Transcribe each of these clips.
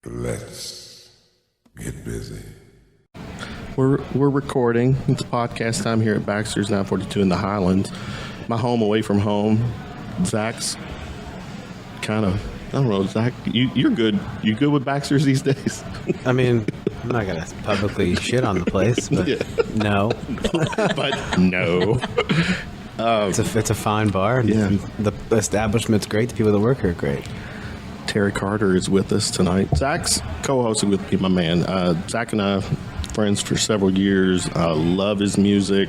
Let's get busy. We're recording. It's podcast time here at Baxter's 942 in the Highlands. My home away from home. Zach's kind of, I don't know, Zach, you're good. You good with Baxter's these days? I mean, I'm not going to publicly shit on the place, but no. But no. It's a fine bar. And the establishment's great. The people that work here are great. Teri Carter is with us tonight. Zach's co-hosting with me, my man. Zach and I are friends for several years. I love his music.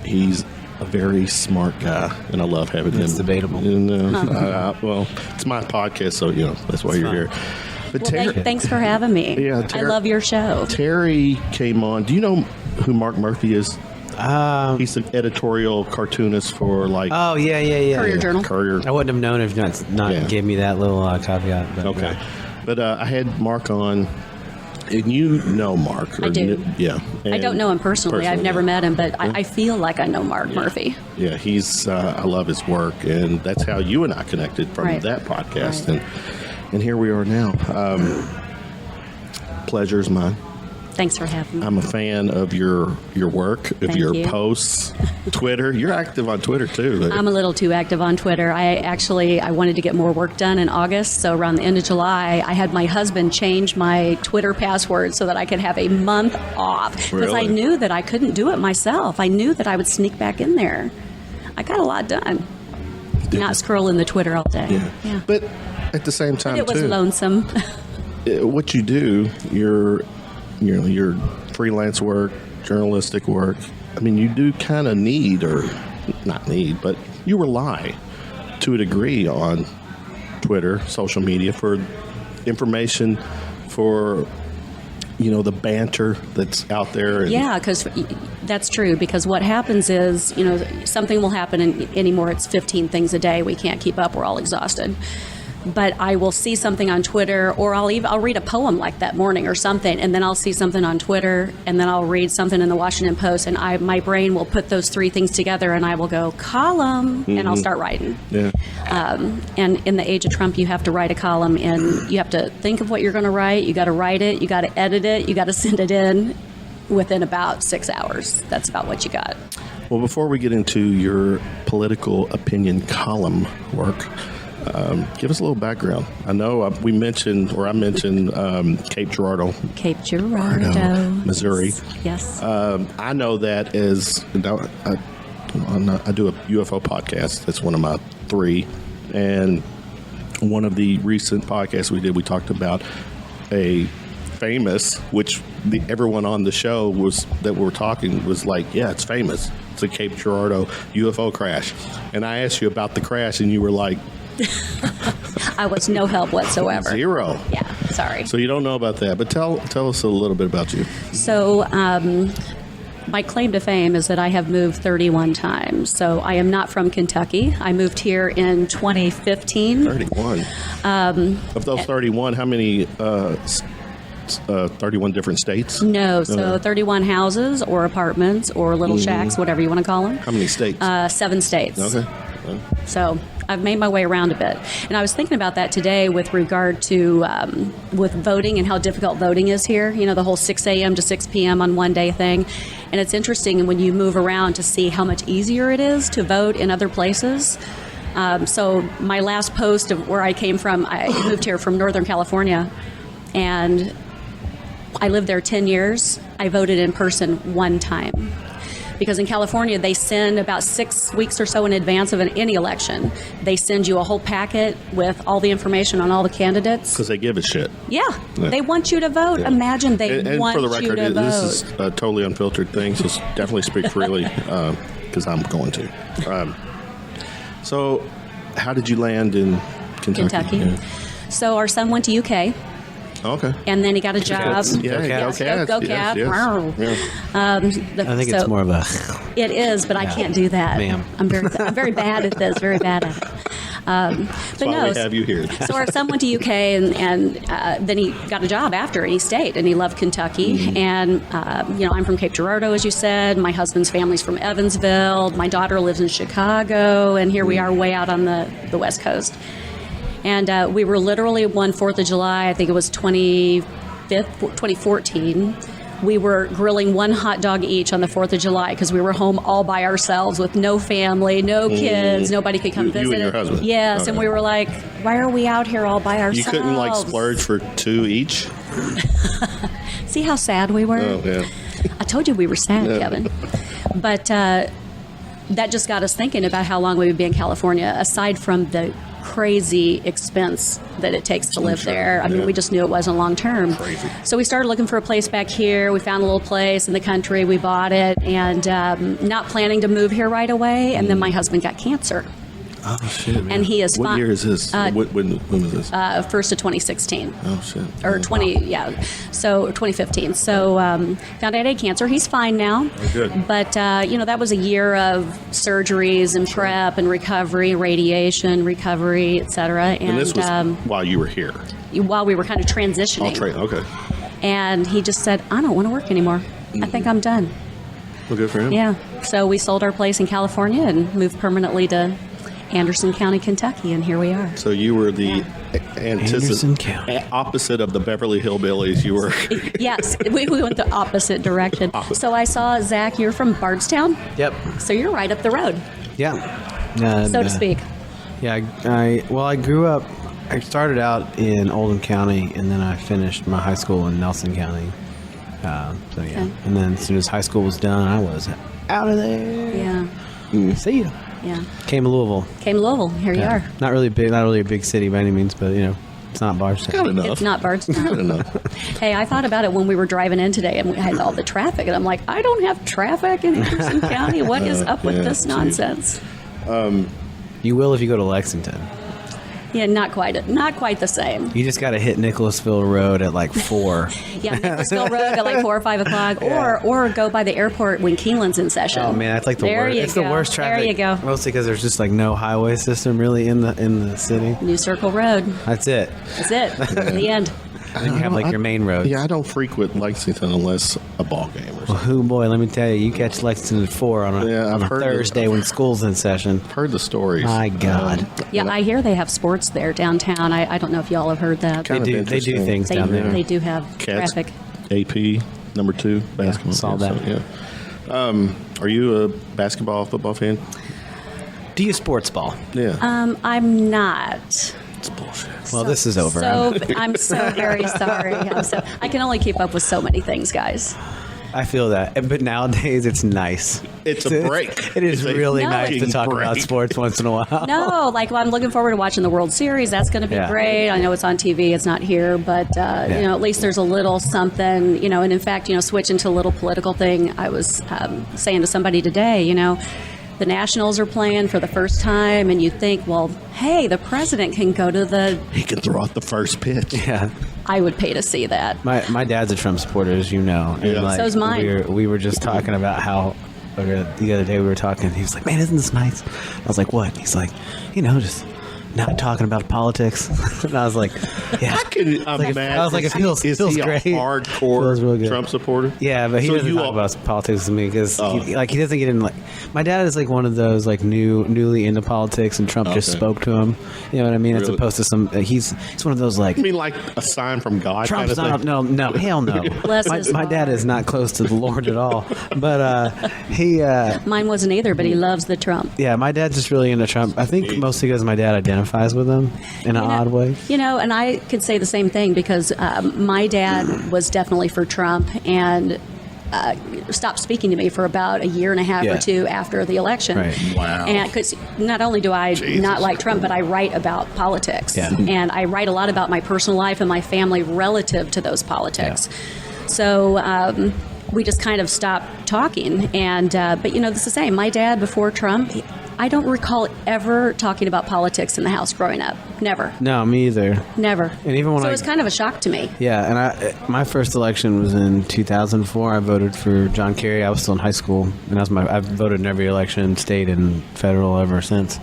He's a very smart guy, and I love having him. It's debatable. Well, it's my podcast, so that's why you're here. But thanks for having me. Yeah, I love your show. Terry came on. Do you know who Marc Murphy is? He's an editorial cartoonist for Oh yeah. Courier Journal. Courier. I wouldn't have known if not gave me that little caveat. But, okay, but I had Marc on, and you know Marc. I do. And I don't know him personally. I've never met him, but I feel like I know Marc Murphy. Yeah, he's. I love his work, and that's how you and I connected from that podcast, and here we are now. Pleasure's mine. Thanks for having me. I'm a fan of your work, of your posts, Twitter. You're active on Twitter, too. I'm a little too active on Twitter. I wanted to get more work done in August, so around the end of July, I had my husband change my Twitter password so that I could have a month off. Because I knew that I couldn't do it myself. I knew that I would sneak back in there. I got a lot done. Not scrolling the Twitter all day. Yeah. But at the same time, it was lonesome. What you do, your freelance work, journalistic work, I mean, you do kind of need, or not need, but you rely to a degree on Twitter, social media for information, for, the banter that's out there. Yeah, because that's true. Because what happens is, something will happen anymore. It's 15 things a day. We can't keep up. We're all exhausted. But I will see something on Twitter, or I'll read a poem like that morning or something, and then I'll see something on Twitter, and then I'll read something in the Washington Post, and my brain will put those three things together, and I will go column, and I'll start writing. Yeah. And in the age of Trump, you have to write a column, and you have to think of what you're going to write. You got to write it. You got to edit it. You got to send it in within about 6 hours. That's about what you got. Well, before we get into your political opinion column work, give us a little background. I know I mentioned Cape Girardeau. Cape Girardeau, Missouri. Yes. I know that as I do a UFO podcast. That's one of my 3. And one of the recent podcasts we did, we talked about a famous, which everyone on the show was like, yeah, it's famous. It's a Cape Girardeau UFO crash. And I asked you about the crash, and you were like, I was no help whatsoever. 0. Yeah, sorry. So you don't know about that, but tell us a little bit about you. So my claim to fame is that I have moved 31 times. So I am not from Kentucky. I moved here in 2015. 31. Of those 31, how many? 31 different states? No, so 31 houses or apartments or little shacks, whatever you want to call them. How many states? 7 states. Okay. So I've made my way around a bit. And I was thinking about that today with regard to with voting and how difficult voting is here. The whole 6 a.m. to 6 p.m. on one day thing. And it's interesting when you move around to see how much easier it is to vote in other places. So my last post of where I came from, I moved here from Northern California, and I lived there 10 years. I voted in person 1 time. Because in California, they send about 6 weeks or so in advance of any election. They send you a whole packet with all the information on all the candidates. Because they give a shit. Yeah. They want you to vote. Yeah. Imagine they want you to vote. And for the record, this is a totally unfiltered thing, so definitely speak freely, because I'm going to. So how did you land in Kentucky? Yeah. So our son went to UK. Okay. And then he got a job. Go Cats. Go Cats. I think it's more of a... It is, but I can't do that. Ma'am. I'm very bad at this, very bad at it. That's why we have you here. So our son went to UK, and then he got a job after, and he stayed, and he loved Kentucky. Mm-hmm. And, I'm from Cape Girardeau, as you said. My husband's family's from Evansville. My daughter lives in Chicago, and here we are way out on the West Coast. And we were literally one 4th of July, I think it was 2014. We were grilling one hot dog each on the 4th of July because we were home all by ourselves with no family, no kids, nobody could come visit. You and your husband? Yes, Okay. and we were like, why are we out here all by ourselves? You couldn't like splurge for 2 each? See how sad we were? Oh, yeah. I told you we were sad, Kevin. But that just got us thinking about how long we would be in California, aside from the crazy expense that it takes to live there. I mean, we just knew it wasn't long term. Crazy. So we started looking for a place back here. We found a little place in the country. We bought it, and not planning to move here right away. And then my husband got cancer. Oh, shit, man. And he is What fine. year is this? When was this? 1st of 2016. Oh, shit. Or 2015. So found out he had cancer. He's fine now. Oh, good. But, that was a year of surgeries and prep and recovery, radiation, recovery, et cetera. And this was while you were here? While we were kind of transitioning. Okay. And he just said, I don't want to work anymore. I think I'm done. Well, good for him. Yeah. So we sold our place in California and moved permanently to Anderson County, Kentucky, and here we are. So you were the Anderson County. opposite of the Beverly Hillbillies. You were. Yes, we went the opposite direction. So I saw, Zach, you're from Bardstown? Yep. So you're right up the road, Yeah. so to speak. Yeah. I grew up. I started out in Oldham County, and then I finished my high school in Nelson County. Okay. And then as soon as high school was done, I was out of there. Yeah, See ya. yeah. Came to Louisville. Came to Louisville. Here you are. Not really a big city by any means, but it's not Bardstown. Got enough. It's not Bardstown. Got enough. Hey, I thought about it when we were driving in today, and we had all the traffic, and I'm like, I don't have traffic in Anderson County. What is up with yeah, this nonsense? You will if you go to Lexington. Yeah, not quite the same. You just got to hit Nicholasville Road at like 4. Yeah, Nicholasville Road at like 4 or 5 o'clock, or go by the airport when Keeneland's in session. Oh man, that's like the There worst. you It's go. the worst traffic. There you go. Mostly because there's just like no highway system really in the city. New Circle Road. That's it. That's it. The end. And you have like your main road. Yeah, I don't frequent Lexington unless a ball game or something. Oh boy, let me tell you, you catch Lexington at 4 on Yeah, I've a heard Thursday when school's in session. Heard the stories. My God. Yeah, I hear they have sports there downtown. I don't know if y'all have heard that. Kind of They do interesting. things They, down there. they do have Cats, traffic. AP, number 2, basketball. saw that. So, yeah. Are you a basketball, football fan? Do you sports ball? Yeah. I'm not. It's bullshit. Well, this is over. So I'm so very sorry. I can only keep up with so many things, guys. I feel that. But nowadays, it's nice. It's a break. It is It's a really No, nice to fucking talk break. about sports once in a while. No, like I'm looking forward to watching the World Series. That's going to be Yeah. great. I know it's on TV. It's not here, but at least there's a little something. And in fact, switching to a little political thing. I was saying to somebody today, the Nationals are playing for the first time, and you think, well, hey, the president can go to the. He can throw out the first pitch. Yeah. I would pay to see that. My dad's a Trump supporter, as you know. And Yeah. So's mine. We were just talking about how the other day we were talking. He was like, "Man, isn't this nice?" I was like, "What?" He's like, just not talking about politics. And I was like, "Yeah." I was like, it feels is he great. a hardcore Feels real good. Trump supporter? Yeah, but he So doesn't you talk all- about politics with me because Oh. he doesn't get in. Like, my dad is like one of those like newly into politics, and Trump just Okay. spoke to him. You know what I mean? As Really? opposed to some, he's one of those like. I mean, like a sign from God Trump's kind of not thing? no, hell no. Bless his my dad heart. is not close to the Lord at all. But he, Mine wasn't either, but he loves the Trump. yeah, my dad's just really into Trump. I think mostly because my dad identifies with him in an odd way. And I could say the same thing because my dad was definitely for Trump and stopped speaking to me for about a year and a half Yeah. or two after the election. Right. Wow. And because not only do I Jesus. not like Trump, but I write about politics. Yeah. And I write a lot about my personal life and my family relative to those politics. So we just kind of stopped talking. And but this is the same. My dad before Trump, I don't recall ever talking about politics in the house growing up. Never. No, me either. Never. And even when so I- it was kind of a shock to me. Yeah, and my first election was in 2004. I voted for John Kerry. I was still in high school, and I've voted in every election, state and federal, ever since.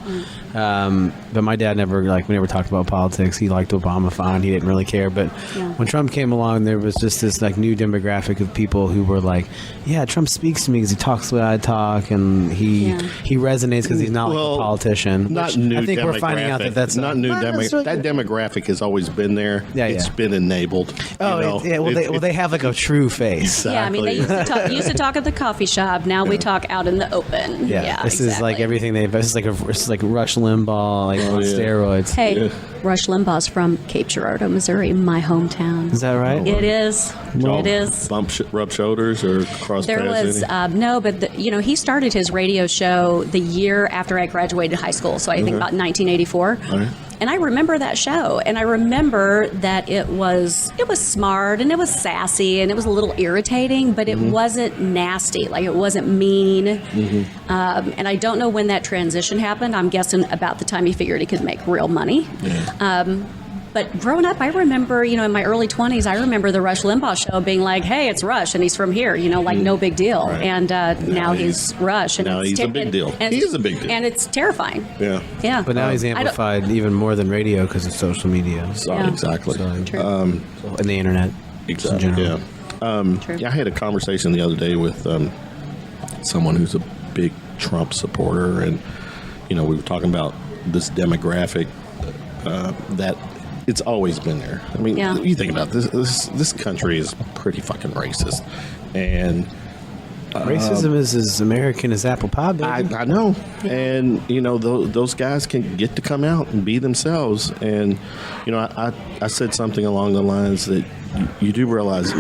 But my dad never we never talked about politics. He liked Obama fine. He didn't really care. But when Trump came along, there was just this new demographic of people who were like, yeah, Trump speaks to me because he talks the way I talk, and he resonates because he's not like a politician. Not new. I think we're finding out that that's not new. That demographic has always been there. It's been enabled. They have like a true face. Exactly. Yeah, I mean, they used to talk at the coffee shop. Now we talk out in the open. Yeah, this is like everything this is like Rush Limbaugh, on steroids. Hey, Rush Limbaugh's from Cape Girardeau, Missouri, my hometown. Is that right? It is. It is. Rub shoulders or cross There paths? was no, but he started his radio show the year after I graduated high school, so I think about 1984. Okay. And I remember that show, and I remember that it was smart and it was sassy and it was a little irritating, but it wasn't nasty, like it wasn't mean. And I don't know when that transition happened. I'm guessing about the time he figured he could make real money. But growing up, I remember, in my early 20s, I remember the Rush Limbaugh show being like, hey, it's Rush, and he's from here, no big deal. Right. And now he's Rush. And now he's a big deal. He is a big deal. And it's terrifying. Yeah. But now he's amplified even more than radio because of social media. Exactly. True. And the internet. Exactly. Yeah. I had a conversation the other day with someone who's a big Trump supporter, and, we were talking about this demographic that it's always been there. I mean, you think about this country is pretty fucking racist, and racism is as American as apple pie, baby. I know, and those guys can get to come out and be themselves. And I said something along the lines that you do realize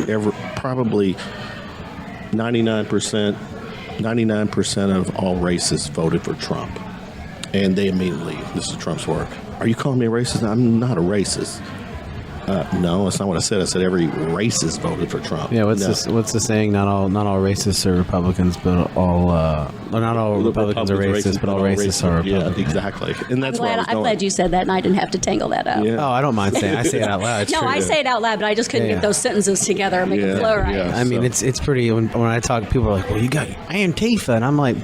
probably 99% of all racists voted for Trump, and they immediately, this is Trump's work. Are you calling me a racist? I'm not a racist. No, that's not what I said. I said every racist voted for Trump. Yeah, what's the saying? Not all racists are Republicans, but not all Republicans are racist, but all racists are Republicans. Yeah, exactly. And that's I'm glad you said that, and I didn't have to tangle that up. Yeah. Oh, I don't mind saying. I say it out loud. No, I say it out loud, but I just couldn't get those sentences together and make it flow right. Yeah, I mean, it's pretty. When I talk, people are like, "Well, you got Antifa," and I'm like,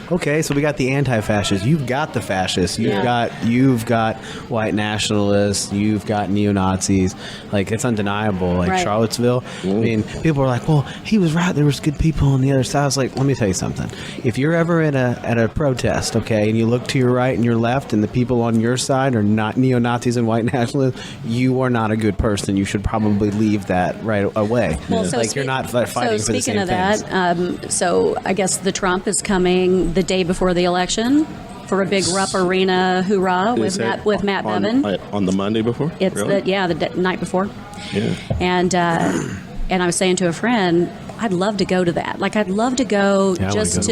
"Okay, so we got the anti-fascists. You've got the fascists. You've got white nationalists. You've got neo-Nazis. Like, it's undeniable. Like Charlottesville. I mean, people are like, "Well, he was right. There was good people on the other side." I was like, "Let me tell you something. If you're ever at a protest, okay, and you look to your right and your left, and the people on your side are not neo-Nazis and white nationalists, you are not a good person. You should probably leave that right away. Well, so you're not fighting for the same speaking of things." that, so I guess the Trump is coming the day before the election for a big Rupp Arena hoorah with Matt Bevin. On the Monday before? It's really? the night before. Yeah. And I was saying to a friend, I'd love to go to that. Like, I'd love to go just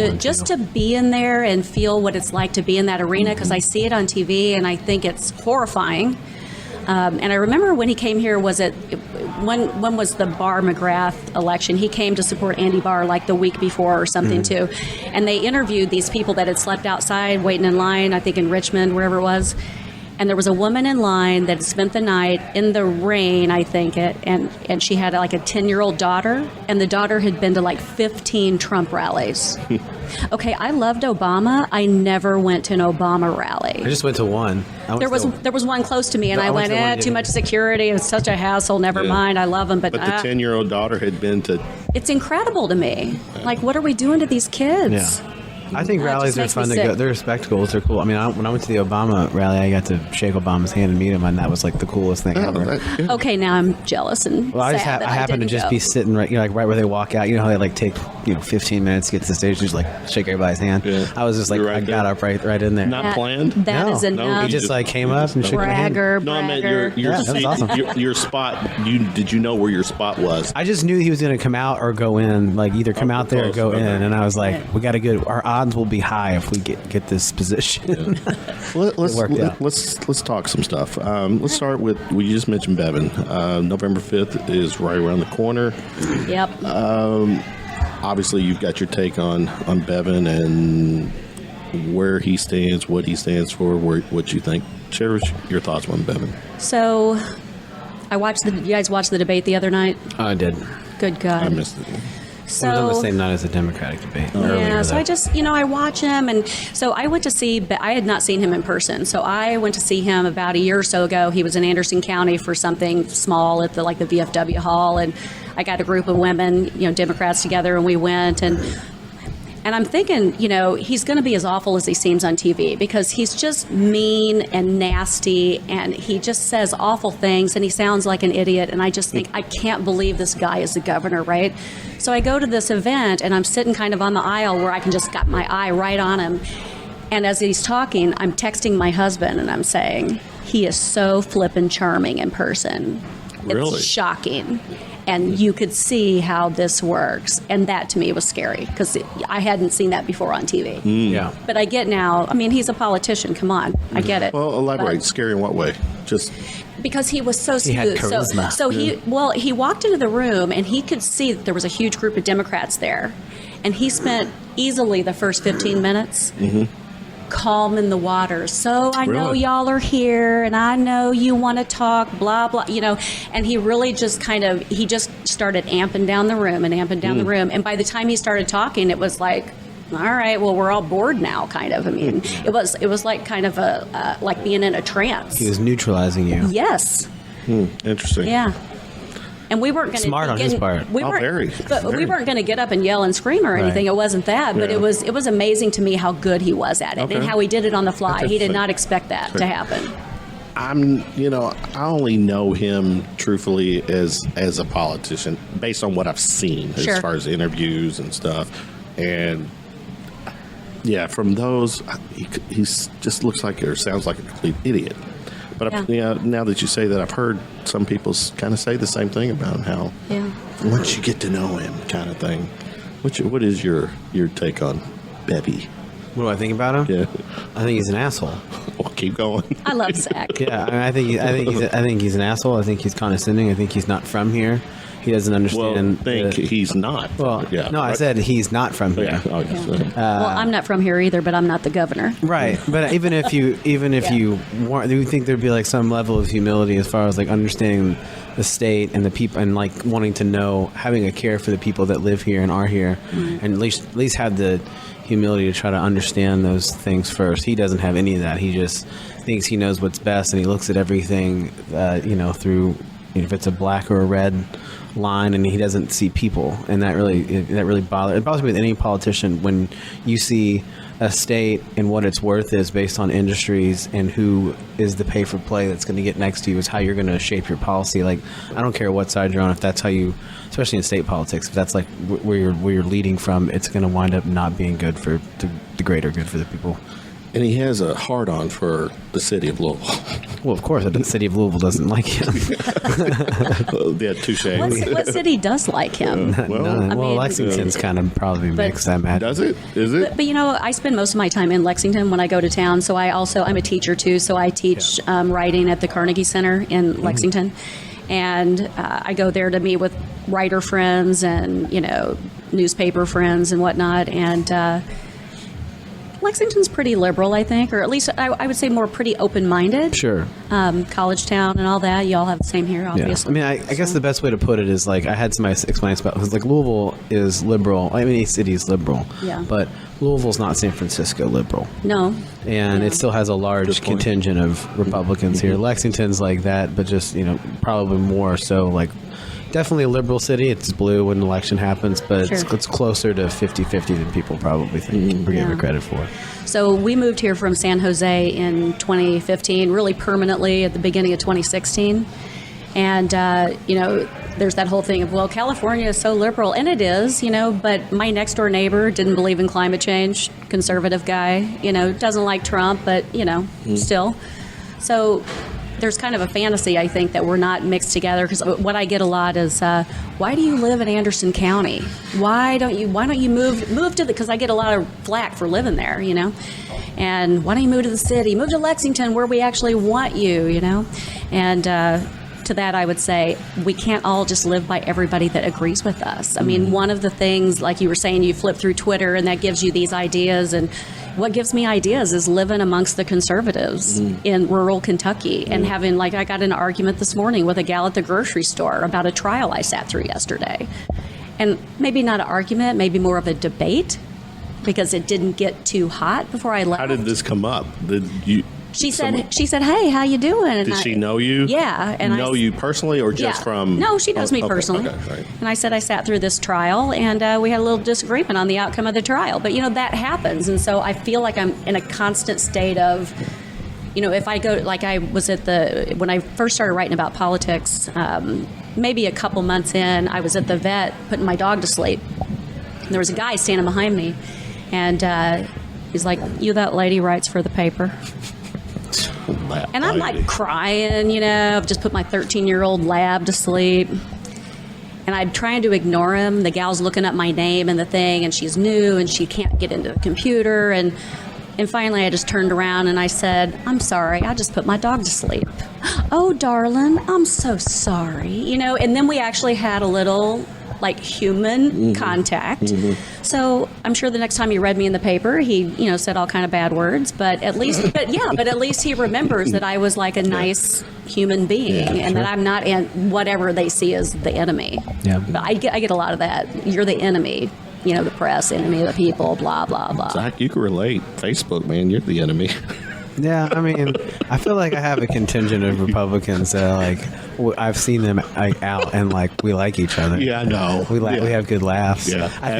to be in there and feel what it's like to be in that arena, because I see it on TV and I think it's horrifying. And I remember when he came here, when was the Barr McGrath election? He came to support Andy Barr like the week before or something too. And they interviewed these people that had slept outside waiting in line, I think in Richmond, wherever it was. And there was a woman in line that had spent the night in the rain, I think, and she had like a 10-year-old daughter, and the daughter had been to like 15 Trump rallies. Okay, I loved Obama. I never went to an Obama rally. I just went to one. There was one close to me, and I went, too much security. It's such a hassle. Never mind. I love him, but the 10-year-old daughter had been to. It's incredible to me. Like, what are we doing to these kids? Yeah. I think rallies are fun to go. They're spectacles. They're cool. I mean, when I went to the Obama rally, I got to shake Obama's hand and meet him, and that was like the coolest thing ever. Okay, now I'm jealous and sad I happened to just be sitting right where they walk out. You know how they like take 15 minutes to get to the stage, just like shake everybody's hand. Yeah. I was just like, I got up right in there. Not planned. That is enough. No, he just like came up and shook my hand. No, I meant your seat, awesome. your spot. Did you know where your spot was? I just knew he was going to come out or go in. Like either come out there or go in, and I was like, we got to get our odds will be high if we get this position. Yeah. Let's talk some stuff. Let's start with, we just mentioned Bevin. November 5th is right around the corner. Yep. Obviously, you've got your take on Bevin and where he stands, what he stands for, what you think. Share your thoughts on Bevin. So, you guys watched the debate the other night? I did. Good God. I missed it. So It was on the same night as the Democratic debate. yeah, so though. I just, I watch him, and so I went to see, but I had not seen him in person. So I went to see him about a year or so ago. He was in Anderson County for something small at the VFW hall, and I got a group of women, Democrats together, and we went, and I'm thinking, he's going to be as awful as he seems on TV, because he's just mean and nasty, and he just says awful things, and he sounds like an idiot. And I just think, I can't believe this guy is the governor, right? So I go to this event, and I'm sitting kind of on the aisle where I can just got my eye right on him. And as he's talking, I'm texting my husband, and I'm saying, he is so flippin' charming in person. Really? It's shocking. And you could see how this works. And that to me was scary, because I hadn't seen that before on TV. Yeah. But I get now, he's a politician. Come on. I get it. Well, elaborate. But- Scary in what way? Just because he was so smooth. He had charisma. So he walked into the room, and he could see that there was a huge group of Democrats there. And he spent easily the first 15 minutes calm in the waters. So I know Really? y'all are here, and I know you want to talk, blah, blah, and he really just he just started amping down the room and amping down the room. And by the time he started talking, it was like, all right, well, we're all bored now, kind of. It was like kind of like being in a trance. He was neutralizing you. Yes. interesting. Yeah. And we weren't going to Smart on his part. We Oh, weren't, very, but we very. weren't going to get up and yell and scream or anything. Right. It wasn't that, but Yeah. it was amazing to me how good he was at it Okay. and how he did it on the fly. That's He did interesting. not expect that to happen. I only know him truthfully as a politician based on what I've seen Sure. as far as interviews and stuff. And yeah, from those, he's just looks like or sounds like a complete idiot. But now that you say that, I've heard some people kind of say the same thing about him. How Yeah. once you get to know him, kind of thing. What is your take on Bevy? What do I think about him? Yeah, I think he's an asshole. well, keep going. I love Zach. Yeah, I think he's an asshole. I think he's condescending. I think he's not from here. He doesn't Well, understand. he's not. Well, yeah, no, I right? said he's not from here. Yeah. Oh, yes. Well, I'm not from here either, but I'm not the governor. Right, but even if you want, do you think there'd be like some level of humility as far as like understanding the state and the people and like wanting to know, having a care for the people that live here and are here, and at least have the humility to try to understand those things first. He doesn't have any of that. He just thinks he knows what's best, and he looks at everything, through if it's a black or a red line, and he doesn't see people, and that really bothers. It bothers me with any politician when you see a state and what its worth is based on industries and who is the pay for play that's going to get next to you is how you're going to shape your policy. Like, I don't care what side you're on, if that's how you, especially in state politics, if that's like where you're leading from, it's going to wind up not being good for the greater good for the people. And he has a hard-on for the city of Louisville. Well, of course, the city of Louisville doesn't like him. Yeah, touche. What city does like him? Well, mean- Lexington's kind of probably mixed, I imagine. Does it? Is it? But I spend most of my time in Lexington when I go to town. So I'm a teacher too. So I teach writing at the Carnegie Center in Lexington, and I go there to meet with writer friends and newspaper friends and whatnot. And Lexington's pretty liberal, I think, or at least I would say more pretty open-minded. Sure. College town and all that. You all have the same here, Yeah. obviously. I mean, I guess the best way to put it is like I had somebody explain it because like Louisville is liberal. I mean, any city is liberal. Yeah. But Louisville's not San Francisco liberal. No. And it still has a large contingent of Republicans here. Lexington's like that, but just, probably more so like definitely a liberal city. It's blue when an election happens, but Sure. it's closer to 50-50 than people probably think or give it credit for. So we moved here from San Jose in 2015, really permanently at the beginning of 2016. And, there's that whole thing of, well, California is so liberal, and it is, but my next door neighbor didn't believe in climate change, conservative guy, doesn't like Trump, but, still. So there's kind of a fantasy, I think, that we're not mixed together, because what I get a lot is, why do you live in Anderson County? Why don't you move to because I get a lot of flack for living there, and why don't you move to the city? Move to Lexington where we actually want you, and to that I would say we can't all just live by everybody that agrees with us. I mean, one of the things, like you were saying, you flip through Twitter and that gives you these ideas, and what gives me ideas is living amongst the conservatives in rural Kentucky and having, like, I got in an argument this morning with a gal at the grocery store about a trial I sat through yesterday. and maybe not an argument, maybe more of a debate, because it didn't get too hot before I left. How did this come up? Did you? She said, "Hey, how you doing?" And did she know you? Yeah, and know you personally, or just from? No, she knows me personally. Okay, right. And I said I sat through this trial, and we had a little disagreement on the outcome of the trial. But that happens, and so I feel like I'm in a constant state of, if I go, like I was when I first started writing about politics, maybe a couple months in, I was at the vet putting my dog to sleep. And there was a guy standing behind me, and he's like, "You that lady writes for the paper?" And I'm like crying, I've just put my 13-year-old lab to sleep. And I'm trying to ignore him. The gal's looking up my name and the thing, and she's new, and she can't get into the computer. And finally, I just turned around and I said, "I'm sorry, I just put my dog to sleep." "Oh, darling, I'm so sorry." And then we actually had a little human contact. So I'm sure the next time he read me in the paper, he said all kind of bad words, but at least he remembers that I was like a nice human being, and that I'm not in whatever they see as the enemy. Yeah. But I get a lot of that. You're the enemy. The press, enemy of the people, blah blah blah. Zach, you can relate. Facebook, man, you're the enemy. Yeah, I mean, I feel like I have a contingent of Republicans that I've seen them out and we like each other. Yeah, I know. We have good laughs. Yeah, I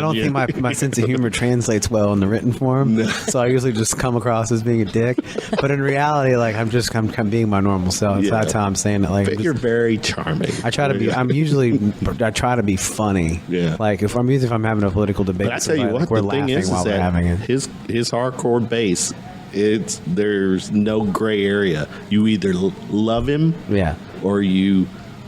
don't think my sense of humor translates well in the written form. So I usually just come across as being a dick. But in reality, I'm being my normal self. So that's how I'm saying it. But you're very charming. I try to be. I try to be funny. Yeah. If I'm having a political debate. But I tell you what, we're the thing laughing is while we're that having it. his hardcore base. There's no gray area. You either love him, or you're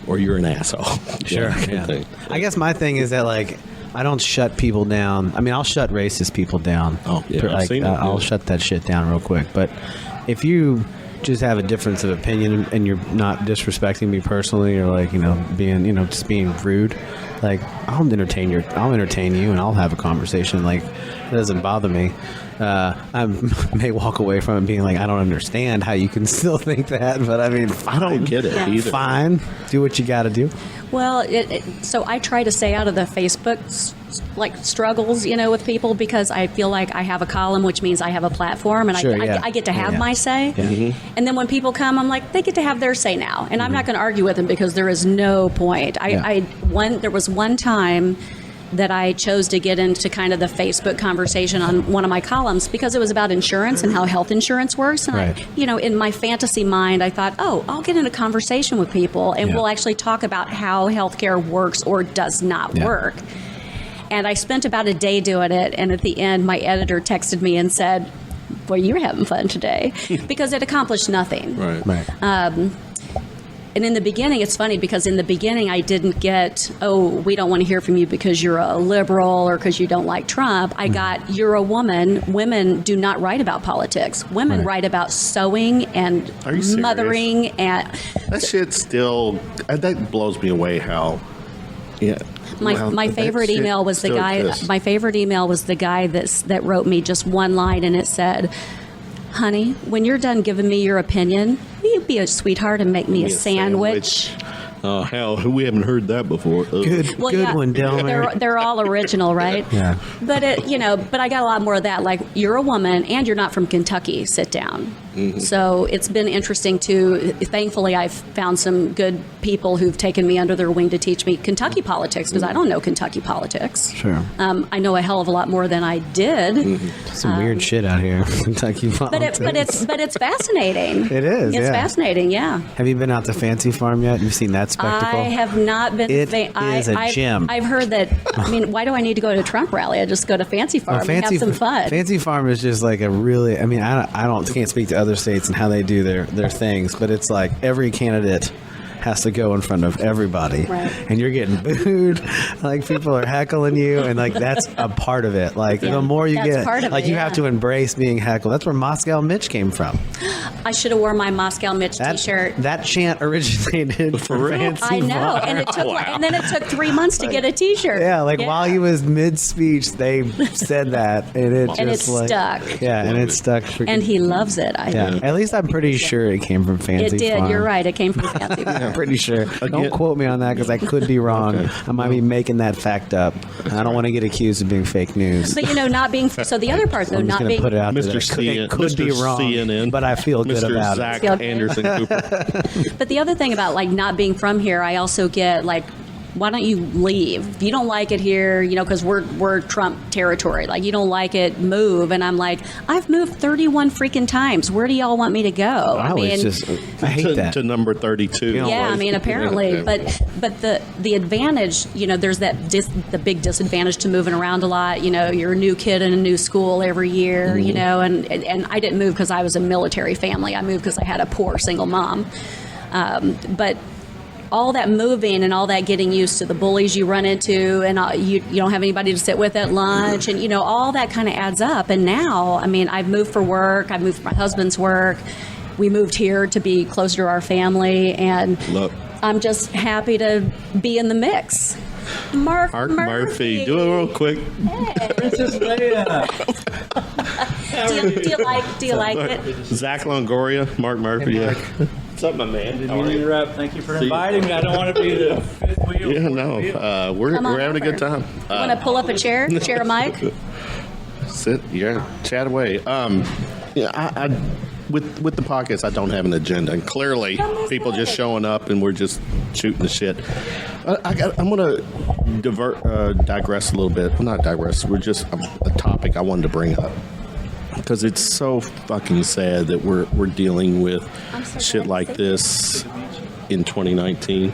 an asshole. Sure. Yeah. I guess my thing is that I don't shut people down. I mean, I'll shut racist people down. Oh, yeah. I'll shut that shit down real quick. But if you just have a difference of opinion and you're not disrespecting me personally, or being just being rude, I'll entertain you and I'll have a conversation. It doesn't bother me. I may walk away from it being I don't understand how you can still think that, but I mean, I don't get it either. Fine, do what you got to do. Well, so I try to stay out of the Facebook struggles, with people, because I feel like I have a column, which means I have a platform, and I get to have my say. Yeah. Mm-hmm. And then when people come, I'm like, they get to have their say now, and I'm not going to argue with them because there is no point. There was one time that I chose to get into kind of the Facebook conversation on one of my columns because it was about insurance and how health insurance works. And right. in my fantasy mind, I thought, I'll get in a conversation with people and we'll actually talk about how healthcare works or does not work. And I spent about a day doing it. And at the end, my editor texted me and said, "Boy, you're having fun today," because it accomplished nothing. Right. And in the beginning, it's funny because in the beginning, I didn't get, we don't want to hear from you because you're a liberal or because you don't like Trump. I got, you're a woman. Women do not write about politics. Women write about sewing and mothering. And that shit still, that blows me away how, My favorite email was the guy. My favorite email was the guy that wrote me just one line, and it said, "Honey, when you're done giving me your opinion, will you be a sweetheart and make me a sandwich?" Oh, hell, we haven't heard that before. Good one, Delmer. They're all original, right? Yeah. But but I got a lot more of that. Like, you're a woman and you're not from Kentucky. Sit down. Mm-hmm. So it's been interesting to. Thankfully, I've found some good people who've taken me under their wing to teach me Kentucky politics because I don't know Kentucky politics. Sure. I know a hell of a lot more than I did. Mm-hmm. Some weird shit out here, Kentucky politics. But it's fascinating. It is. It's fascinating. Yeah. Have you been out to Fancy Farm yet? You've seen that spectacle? I have not been. It is a gym. I've heard that. I mean, why do I need to go to a Trump rally? I just go to Fancy Farm and have some fun. Fancy Farm is just like a really. I mean, I can't speak to other states and how they do their things, but it's like every candidate has to go in front of everybody, right. And you're getting booed, like people are heckling you, and like that's a part of it. Like the more you get, like you have to embrace being heckled. That's where Moscow Mitch came from. I should have worn my Moscow Mitch T-shirt. That chant originated for Fancy I know, Farm. and it took, and then it took 3 months to get a T-shirt. Yeah, while he was mid-speech, they said that, and it stuck. Yeah, and it stuck. And he loves it. I think. At least I'm pretty sure it came from Fancy Farm. It did. You're right. It came from Fancy Farm. pretty sure. Don't quote me on that because I could be wrong. Okay. I might be making that fact up. I don't want to get accused of being fake news. But not being. So the other part, though, I'm not being. Put it out Mr. It could be wrong, CNN, but I feel good about Zach it. Anderson Cooper. But the other thing about not being from here, I also get why don't you leave? If you don't like it here, because we're Trump territory. You don't like it, move. And I'm like, I've moved 31 freaking times. Where do y'all want me to go? I hate that. To number 32. Yeah, apparently. But the advantage, there's the big disadvantage to moving around a lot. You're a new kid in a new school every year, and I didn't move because I was a military family. I moved because I had a poor single mom. But all that moving and all that getting used to the bullies you run into, and you don't have anybody to sit with at lunch, and all that kind of adds up. And now, I've moved for work. I've moved for my husband's work. We moved here to be closer to our family, and I'm just happy to be in the mix. Marc Murphy, do it real quick. Hey. Princess Leia. Do you like it? Zach Longoria, Marc Murphy. Yeah. What's up, my man? Didn't mean to interrupt. Thank you for inviting me. I don't want to be the fifth wheel. Yeah, no. We're having a good time. You want to pull up a chair? Share a mic? Sit. Yeah. Chat away. I with the podcast, I don't have an agenda, and clearly people just showing up and we're just shooting the shit. I'm going to digress a little bit. Well, not digress. We're just a topic I wanted to bring up because it's so fucking sad that we're dealing with shit like this in 2019.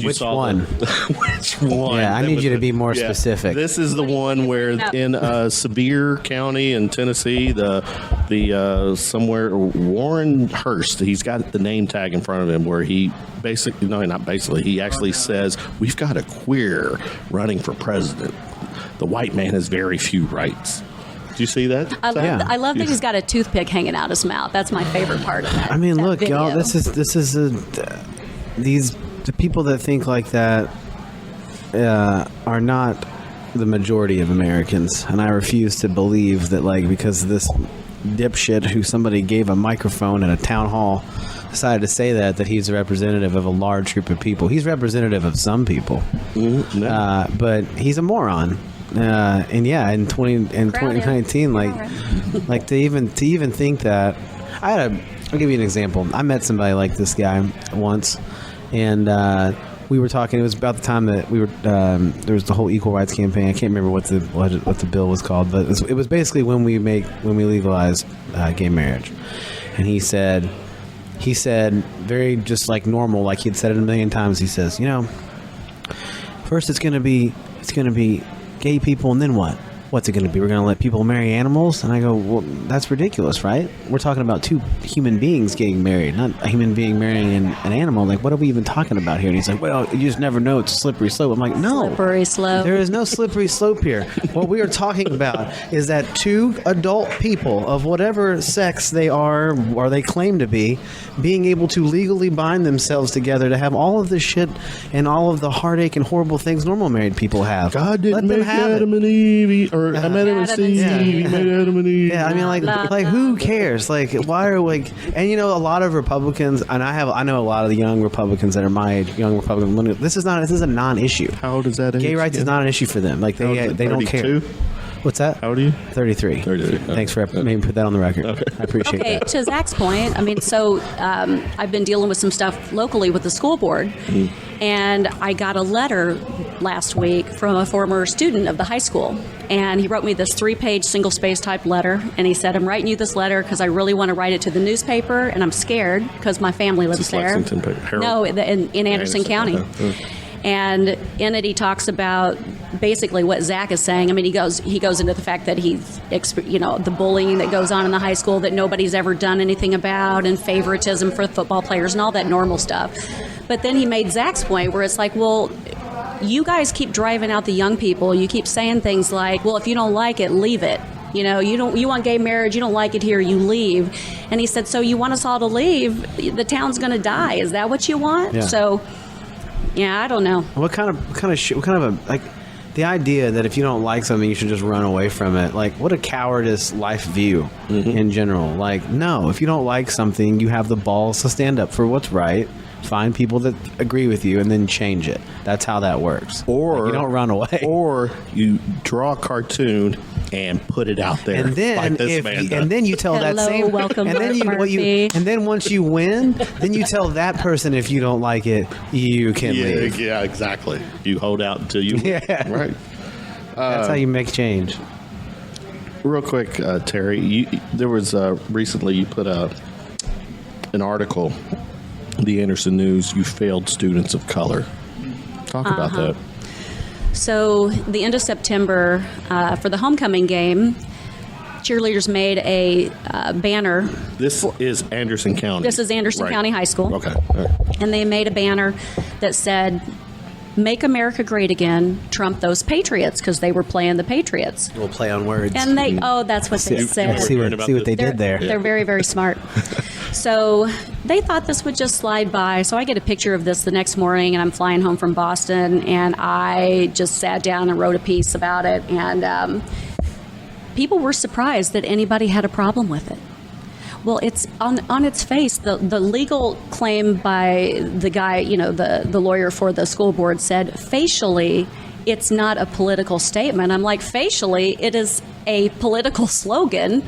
Which one? Which one? Yeah, I need you to be more specific. This is the one where in Sevier County in Tennessee, the somewhere Warren Hurst, he's got the name tag in front of him where he he actually says we've got a queer running for president. The white man has very few rights. Do you see that? I love that he's got a toothpick hanging out his mouth. That's my favorite part of that. Look, video. y'all, this is the people that think like that are not the majority of Americans, and I refuse to believe that because this dipshit who somebody gave a microphone at a town hall decided to say that he's a representative of a large group of people. He's representative of some people, but he's a moron. And yeah, in 2019, to even think that, I'll give you an example. I met somebody like this guy once, and we were talking. It was about the time that we were there was the whole equal rights campaign. I can't remember what the bill was called, but it was basically when we legalized gay marriage. And he said very just like normal, like he'd said it a million times. He says, first it's gonna be gay people, and then what? What's it going to be? We're going to let people marry animals? And I go, well, that's ridiculous, right? We're talking about two human beings getting married, not a human being marrying an animal. What are we even talking about here? And he's like, well, you just never know. It's a slippery slope. I'm like, no. Slippery slope. There is no slippery slope here. What we are talking about is that two adult people of whatever sex they are or they claim to be, being able to legally bind themselves together to have all of the shit and all of the heartache and horrible things normal married people have. God didn't make Adam and Eve, or I met him and Steve. He made Adam and Eve. Yeah, who cares? Why are and a lot of Republicans, and I know a lot of the young Republicans that are my age, young Republicans. This is a non-issue. How old is that? Gay rights is not an issue for them. They don't care. What's that? How old are you? 33. 33. Thanks for maybe put that on the record. Okay. I appreciate that. Okay, to Zach's point, I've been dealing with some stuff locally with the school board, and I got a letter last week from a former student of the high school, and he wrote me this 3-page single-space type letter, and he said, I'm writing you this letter because I really want to write it to the newspaper, and I'm scared because my family lives there. No, in Anderson County. And in it, he talks about basically what Zach is saying. He goes into the fact that he's, the bullying that goes on in the high school that nobody's ever done anything about, and favoritism for football players and all that normal stuff. But then he made Zach's point where it's like, well, you guys keep driving out the young people. You keep saying things like, well, if you don't like it, leave it. You want gay marriage, you don't like it here, you leave. And he said, so you want us all to leave? The town's going to die. Is that what you want? Yeah. So, yeah, I don't know. What kind of the idea that if you don't like something, you should just run away from it. What a cowardice life view in general. No, if you don't like something, you have the balls to stand up for what's right. find people that agree with you and then change it. That's how that works. Or Like, you don't run away. Or you draw a cartoon and put it out there. And then, like this man does. and then you tell that Hello, same. welcome, and then Mark Murphy. and then once you win, then you tell that person if you don't like it, you can leave. Yeah, exactly. You hold out until you win. Yeah. Right. That's how you make change. Real quick, Terry, there was recently you put an article, the Anderson News, you failed students of color. Talk about that. So the end of September, for the homecoming game, cheerleaders made a banner. This is Anderson County. This is Anderson Right. County High School. Okay. All right. And they made a banner that said, "Make America Great Again, trump those Patriots," because they were playing the Patriots. We'll play on words. And they, that's what they said. See Learn what, about see what they They're- did there. They're very, very smart. So they thought this would just slide by. So I get a picture of this the next morning, and I'm flying home from Boston, and I just sat down and wrote a piece about it. And people were surprised that anybody had a problem with it. Well, it's on its face. The legal claim by the guy, the lawyer for the school board said facially, it's not a political statement. I'm like, facially, it is a political slogan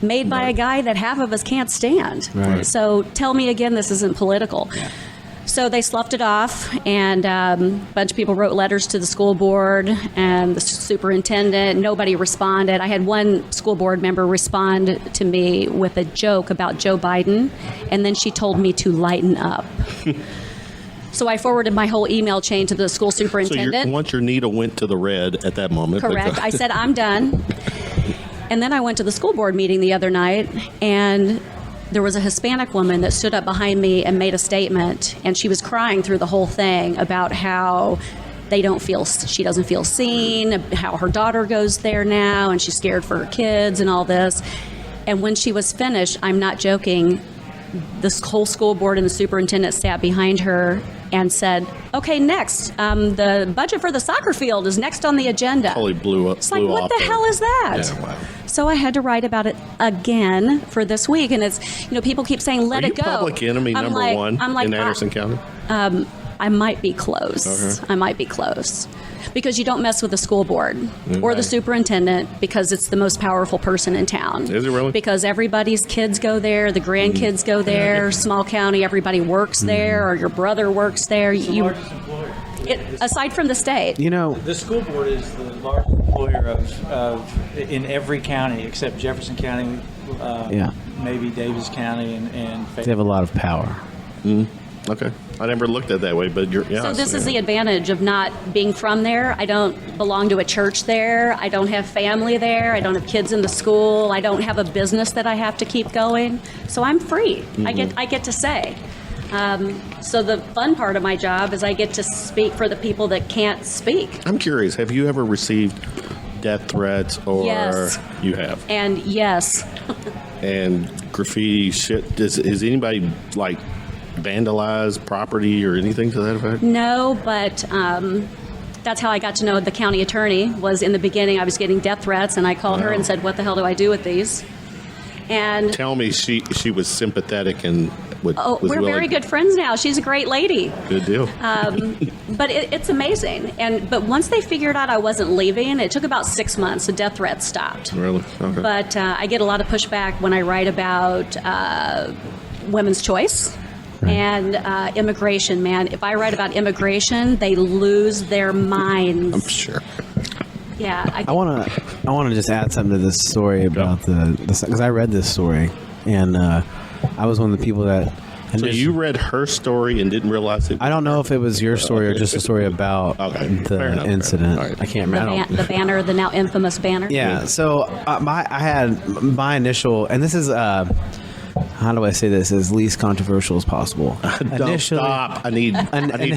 made by a guy that half of us can't stand. Right. So tell me again, this isn't political. So they sloughed it off, and a bunch of people wrote letters to the school board and the superintendent. Nobody responded. I had one school board member respond to me with a joke about Joe Biden, and then she told me to lighten up. So I forwarded my whole email chain to the school So superintendent. once your needle went to the red at that moment. Correct. I said, I'm done. And then I went to the school board meeting the other night, and there was a Hispanic woman that stood up behind me and made a statement, and she was crying through the whole thing about how she doesn't feel seen, how her daughter goes there now, and she's scared for her kids and all this. And when she was finished, I'm not joking, this whole school board and the superintendent sat behind her and said, "Okay, next, the budget for the soccer field is next on the agenda." Totally blew up. It's like, what the hell is that? Yeah, wow. So I had to write about it again for this week, and it's people keep saying, "Let Are it you go." public enemy number one in Anderson County? I might be close. Okay. I might be close. Because you don't mess with the school board or the superintendent, because it's the most powerful person in town. Is it really? Because everybody's kids go there, the grandkids go there, small county, everybody works there, or your brother works there. It's the largest employer. Aside from the state. The school board is the largest employer of in every county except Jefferson County, maybe Davis County, and Fayette. They have a lot of power. Okay. I never looked at it that way, but So this is the advantage of not being from there. I don't belong to a church there. I don't have family there. I don't have kids in the school. I don't have a business that I have to keep going. So I'm free. I get to say. So the fun part of my job is I get to speak for the people that can't speak. I'm curious, have you ever received death threats or Yes. You have? And yes, And graffiti shit, is anybody like vandalize property or anything to that effect? no, but that's how I got to know the county attorney. Was in the beginning I was getting death threats, and I called her and said, "What the hell do I do with these?" And Tell me she was sympathetic and was we're willing. very good friends now. She's a great lady. Good deal. But it's amazing. But once they figured out I wasn't leaving, it took about 6 months. The death threats stopped. Really? Okay. But I get a lot of pushback when I write about women's choice and immigration. Man, if I write about immigration, they lose their minds. I'm sure. Yeah, I want to just add something to this story about because I read this story, and I was one of the people that. So you read her story and didn't realize it? I don't know if it was your story or just a story about Fair enough. the incident. All right. I can't remember. the banner, the now infamous banner. Yeah. So I had my initial, and this is how do I say this as least controversial as possible? Don't stop. I need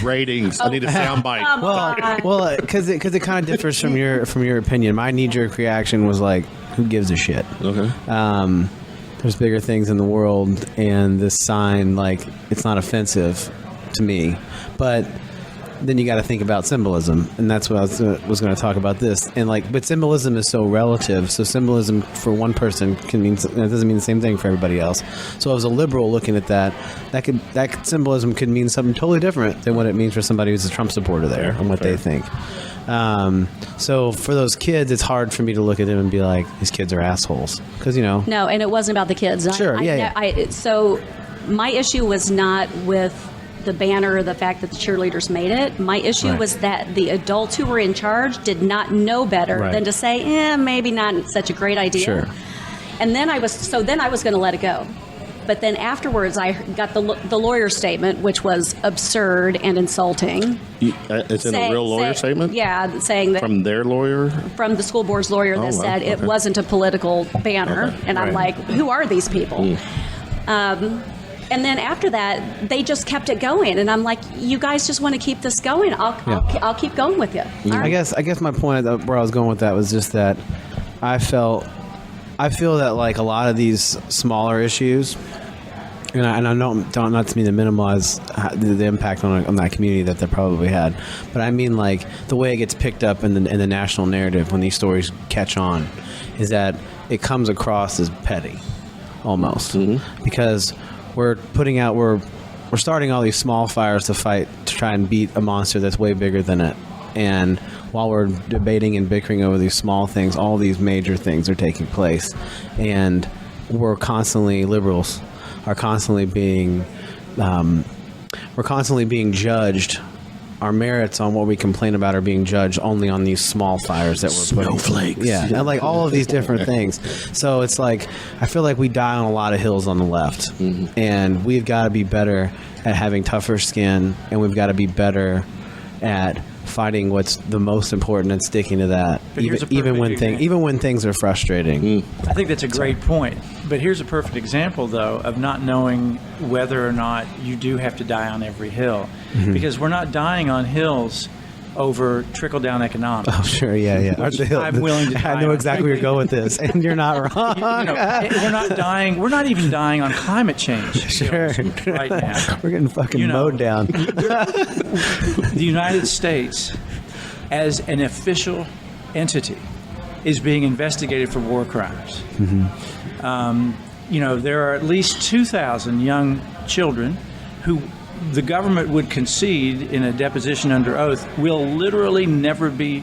ratings. I need a sound bite. Well, because it kind of differs from your opinion. My knee-jerk reaction was like, who gives a shit? Okay. There's bigger things in the world, and this sign, like, it's not offensive to me. But then you got to think about symbolism, and that's what I was going to talk about this. And like, but symbolism is so relative. So symbolism for one person can mean, it doesn't mean the same thing for everybody else. So as a liberal looking at that symbolism could mean something totally different than what it means for somebody who's a Trump supporter there and what they think. So for those kids, it's hard for me to look at them and be like, these kids are assholes, because No, and it wasn't about the kids. Sure, So my issue was not with the banner or the fact that the cheerleaders made it. My issue was that the adults who were in charge did not know better than to say, maybe not such a great idea. Sure. And then I was going to let it go. But then afterwards, I got the lawyer statement, which was absurd and insulting. It's in a real lawyer statement? Yeah, saying that. From their lawyer? From the school board's lawyer that said it wasn't a political banner. Okay. And I'm like, who are these people? And then after that, they just kept it going, and I'm like, "You guys just want to keep this going? I'll keep going with you." I guess my point where I was going with that was just that I feel that like a lot of these smaller issues, and I don't not to mean to minimize the impact on that community that they probably had, but I mean like the way it gets picked up in the national narrative when these stories catch on, is that it comes across as petty, almost, because we're starting all these small fires to fight to try and beat a monster that's way bigger than it. And while we're debating and bickering over these small things, all these major things are taking place. And liberals are constantly being judged. Our merits on what we complain about are being judged only on these small fires that we're putting. Snowflakes. Yeah, and like all of these different things. So it's like, I feel like we die on a lot of hills on the left. And we've got to be better at having tougher skin, and we've got to be better at fighting what's the most important and sticking to that, even when things are frustrating. I think that's a great point. But here's a perfect example, though, of not knowing whether or not you do have to die on every hill. Because we're not dying on hills over trickle-down economics. Oh, sure, yeah. I'm willing to die. I know exactly where you're going with this, and you're not wrong. We're not dying. We're not even dying on climate change. Sure. Right now, we're getting fucking mowed down. The United States, as an official entity, is being investigated for war crimes. There are at least 2,000 young children who the government would concede in a deposition under oath will literally never be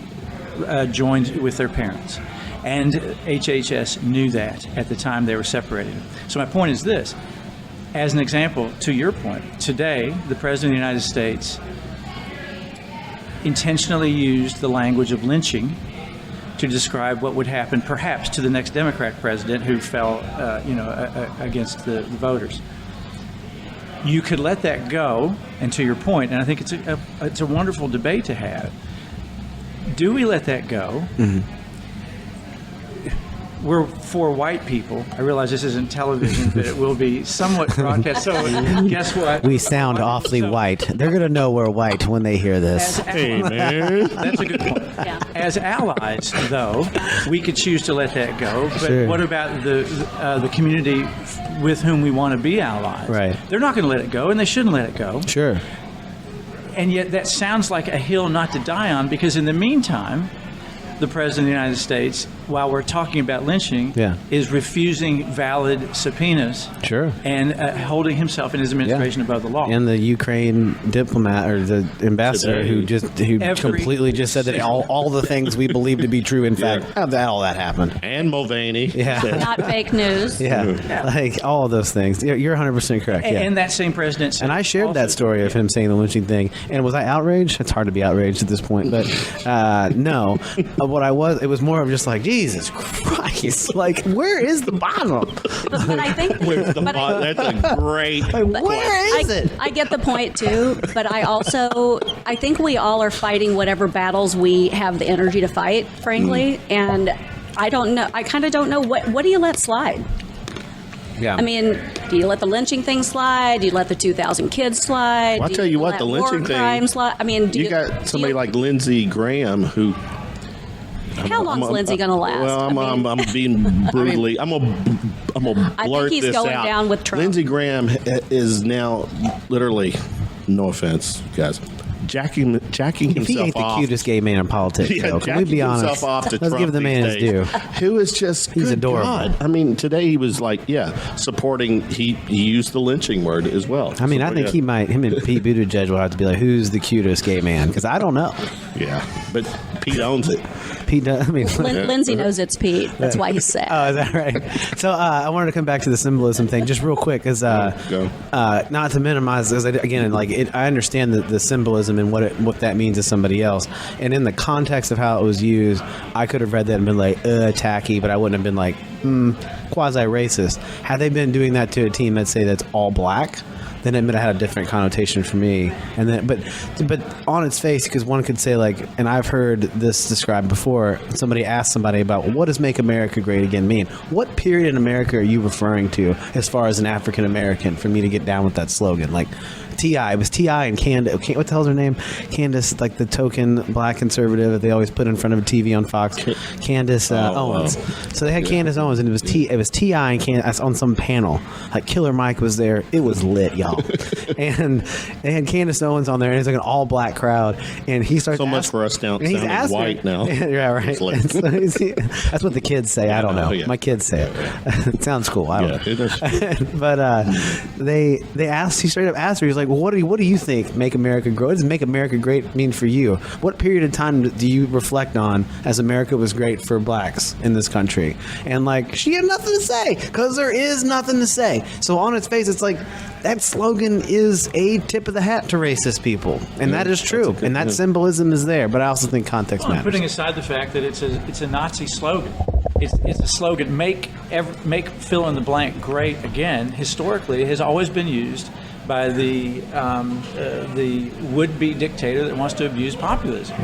joined with their parents. And HHS knew that at the time they were separated. So my point is this. As an example, to your point, today, the President of the United States intentionally used the language of lynching to describe what would happen perhaps to the next Democrat president who fell against the voters. You could let that go, and to your point, and I think it's a wonderful debate to have. Do we let that go? We're for white people. I realize this isn't television, but it will be somewhat broadcast. So guess what? We sound awfully white. They're going to know we're white when they hear this. Hey, man. That's a good point. Yeah. As allies, though, we could choose to let that go. But what about the community with whom we want to be allies? Right. They're not going to let it go, and they shouldn't let it go. Sure. And yet that sounds like a hill not to die on, because in the meantime, the President of the United States, while we're talking about lynching, is refusing valid subpoenas. Sure. And holding himself and his administration above the law. And the Ukraine diplomat or the ambassador who completely just said that all the things we believe to be true, in fact, all that happened. And Mulvaney. Yeah. Not fake news. Like all of those things. You're 100% correct. And that same president said, and I shared that story of him saying the lynching thing. And was I outraged? It's hard to be outraged at this point, but no. It was more of just like, Jesus Christ, like, where is the bottom? But I think that's a great where is it? I get the point too, but I think we all are fighting whatever battles we have the energy to fight, frankly, and I don't know. I kind of don't know what do you let slide? Yeah. I mean, do you let the lynching thing slide? Do you let the 2,000 kids slide? Well, I'll tell you what, the lynching thing slide? I mean, you got somebody like Lindsey Graham who. How long is Lindsey going to last? Well, I'm being brutally. I'm gonna blurt this out. I think he's going down with Trump. Lindsey Graham is now literally, no offense, guys, jacking If he himself ain't the off. cutest gay man in politics, though, can we jacking be honest? himself off to Let's Trump give the man his these due. days. Who is just He's good adorable. God. I mean, today he was like, supporting. He used the lynching word as well. I mean, I think him and Pete Buttigieg will have to be like, who's the cutest gay man? Because I don't know. Yeah, but Pete owns it. Pete does. I mean, Lindsay knows it's Pete. That's why he's sad. oh, is that right? So I wanted to come back to the symbolism thing just real quick, because Go. not to minimize, because again, I understand the symbolism and what that means to somebody else, and in the context of how it was used, I could have read that and been like tacky, but I wouldn't have been like quasi-racist. Had they been doing that to a team, let's say that's all black, then it would have had a different connotation for me. And then, but on its face, because one could say like, and I've heard this described before. Somebody asked somebody about, well, what does "Make America Great Again" mean? What period in America are you referring to, as far as an African American, for me to get down with that slogan? Like T.I. It was T.I. and Candace. What the hell's her name? Candace, like the token black conservative that they always put in front of a TV on Fox. Candace Owens. So they had Candace Owens, and it was T.I. and Candace on some panel. Like Killer Mike was there. It was lit, y'all. And they had Candace Owens on there, and it's like an all black crowd. And he starts So much for us sounding white now. Yeah, right. It's like- So that's what the kids say. I don't know. Yeah. My kids say it. It sounds cool. I don't know. it is. But they asked. He straight up asked her. He's like, "Well, what do you think? Make America Great? What does Make America Great mean for you? What period of time do you reflect on as America was great for blacks in this country?" And like, she had nothing to say, because there is nothing to say. So on its face, it's like that slogan is a tip of the hat to racist people, and that is true, and that symbolism is there. But I also think context matters. Putting aside the fact that it's a Nazi slogan, it's a slogan, make fill in the blank great again. Historically, it has always been used by the would-be dictator that wants to abuse populism.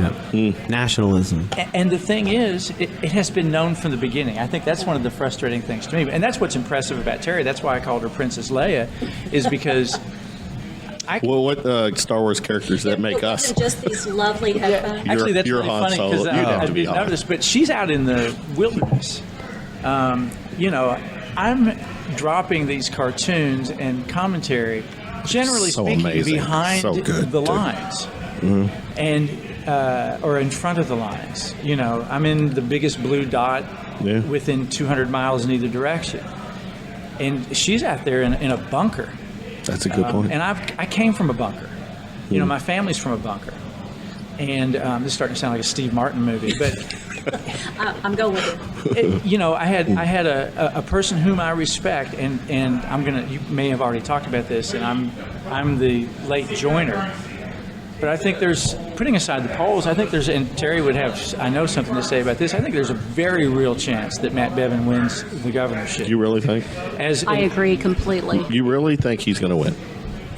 Nationalism. And the thing is, it has been known from the beginning. I think that's one of the frustrating things to me. And that's what's impressive about Teri. That's why I called her Princess Leia, is because Well, what Star Wars characters that make us? Just these lovely headphones. Actually, that's You're really Han funny, Solo. because You'd have I to be didn't Han. notice, but she's out in the wilderness. I'm dropping these cartoons and commentary, generally So speaking, amazing. behind So good, the dude. lines, and or in front of the lines. I'm in the biggest blue dot within 200 miles in either direction, and she's out there in a bunker. That's a good point. And I came from a bunker. My family's from a bunker. And this is starting to sound like a Steve Martin movie, but I'm going with it. I had a person whom I respect, and you may have already talked about this, and I'm the late joiner. But I think there's, putting aside the polls, I think there's, and Teri would have, I know, something to say about this. I think there's a very real chance that Matt Bevin wins the governorship. You really think? I agree completely. You really think he's going to win?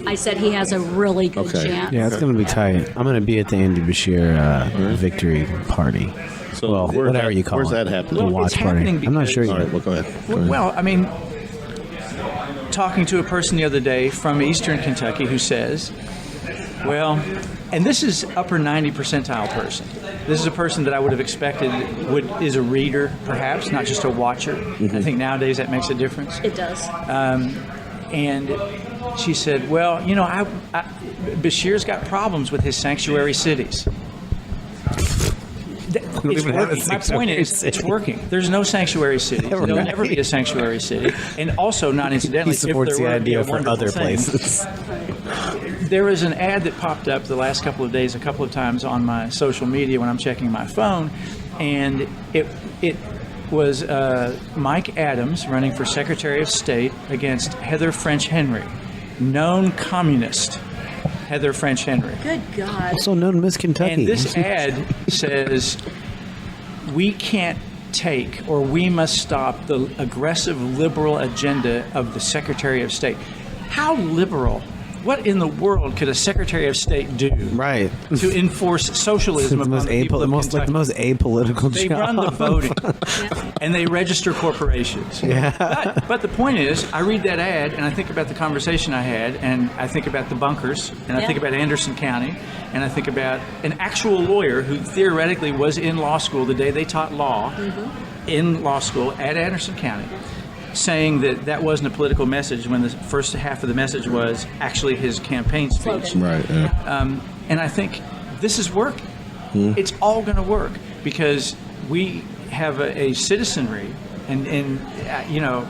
I said he has a really good chance. Yeah, it's going to be tight. I'm going to be at the Andy Bashir victory party. So Well, whatever you call where's it. that happening? The Well, watch it's party. happening I'm not sure All yet. right, well, go ahead. Well, I mean, talking to a person the other day from Eastern Kentucky who says, well, and this is upper 90 percentile person. This is a person that I would have expected is a reader, perhaps, not just a watcher. I think nowadays that makes a difference. It does. And she said, well, Bashir's got problems with his sanctuary cities. It's even have a working. My point sanctuary is, city. it's working. There's no sanctuary city. There'll never be a sanctuary city. And also, not incidentally, He supports if the there were, idea it'd be a for wonderful other thing. places. There was an ad that popped up the last couple of days, a couple of times on my social media when I'm checking my phone, and it was Mike Adams running for Secretary of State against Heather French Henry, known communist. Heather French Henry. Good God. Also known Miss Kentucky. And this ad says, we can't take, or we must stop the aggressive liberal agenda of the Secretary of State. How liberal? What in the world could a Secretary of State do Right. to enforce socialism the upon most the people of the Kentucky? most apolitical They job. run the voting, and they register corporations. Yeah. But the point is, I read that ad, and I think about the conversation I had, and I think about the bunkers, and I think about Anderson County, and I think about an actual lawyer who theoretically was in law school the day they taught law in law school at Anderson County. saying that wasn't a political message when the first half of the message was actually his campaign speech. Right. Yeah. And I think this is working. It's all going to work because we have a citizenry, and you know,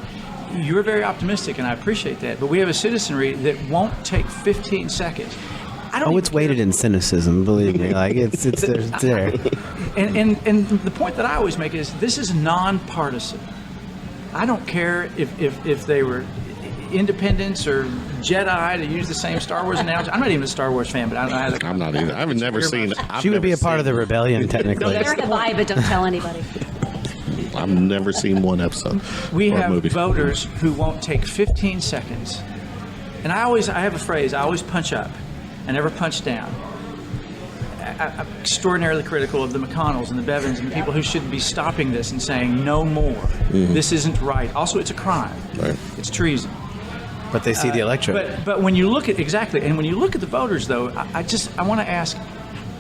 you're very optimistic, and I appreciate that. But we have a citizenry that won't take 15 seconds. It's weighted in cynicism, believe me. Like it's there. And the point that I always make is this is nonpartisan. I don't care if they were independents or Jedi, to use the same Star Wars analogy. I'm not even a Star Wars fan, but I don't know how to. I'm not either. I've never seen. She would be a part of the rebellion, technically. They're in the vibe, but don't tell anybody. I've never seen one episode. We or a have movie. voters who won't take 15 seconds. And I have a phrase, I always punch up. I never punch down. I'm extraordinarily critical of the McConnells and the Bevins and the people who should be stopping this and saying no more. This isn't right. Also, it's a crime. Right. It's treason. But they see the electorate. But when you look at when you look at the voters, though, I want to ask,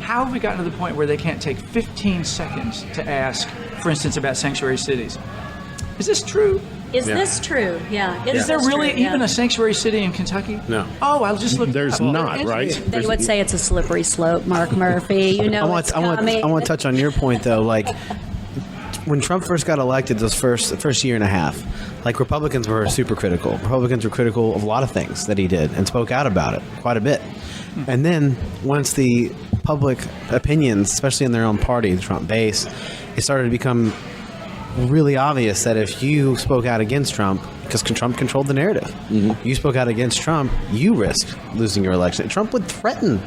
how have we gotten to the point where they can't take 15 seconds to ask, for instance, about sanctuary cities? Is this true? Is this true? Yeah. Is there this really true? even Yeah. a sanctuary city in Kentucky? No. Oh, I'll just look. There's not, right? They would say it's a slippery slope, Mark Murphy. You know it's coming. I want to touch on your point, though. Like, when Trump first got elected, those first year and a half, like, Republicans were super critical. Republicans were critical of a lot of things that he did and spoke out about it quite a bit. And then once the public opinions, especially in their own party, the Trump base, it started to become really obvious that if you spoke out against Trump, because Trump controlled the narrative, you spoke out against Trump, you risked losing your election. Trump would threaten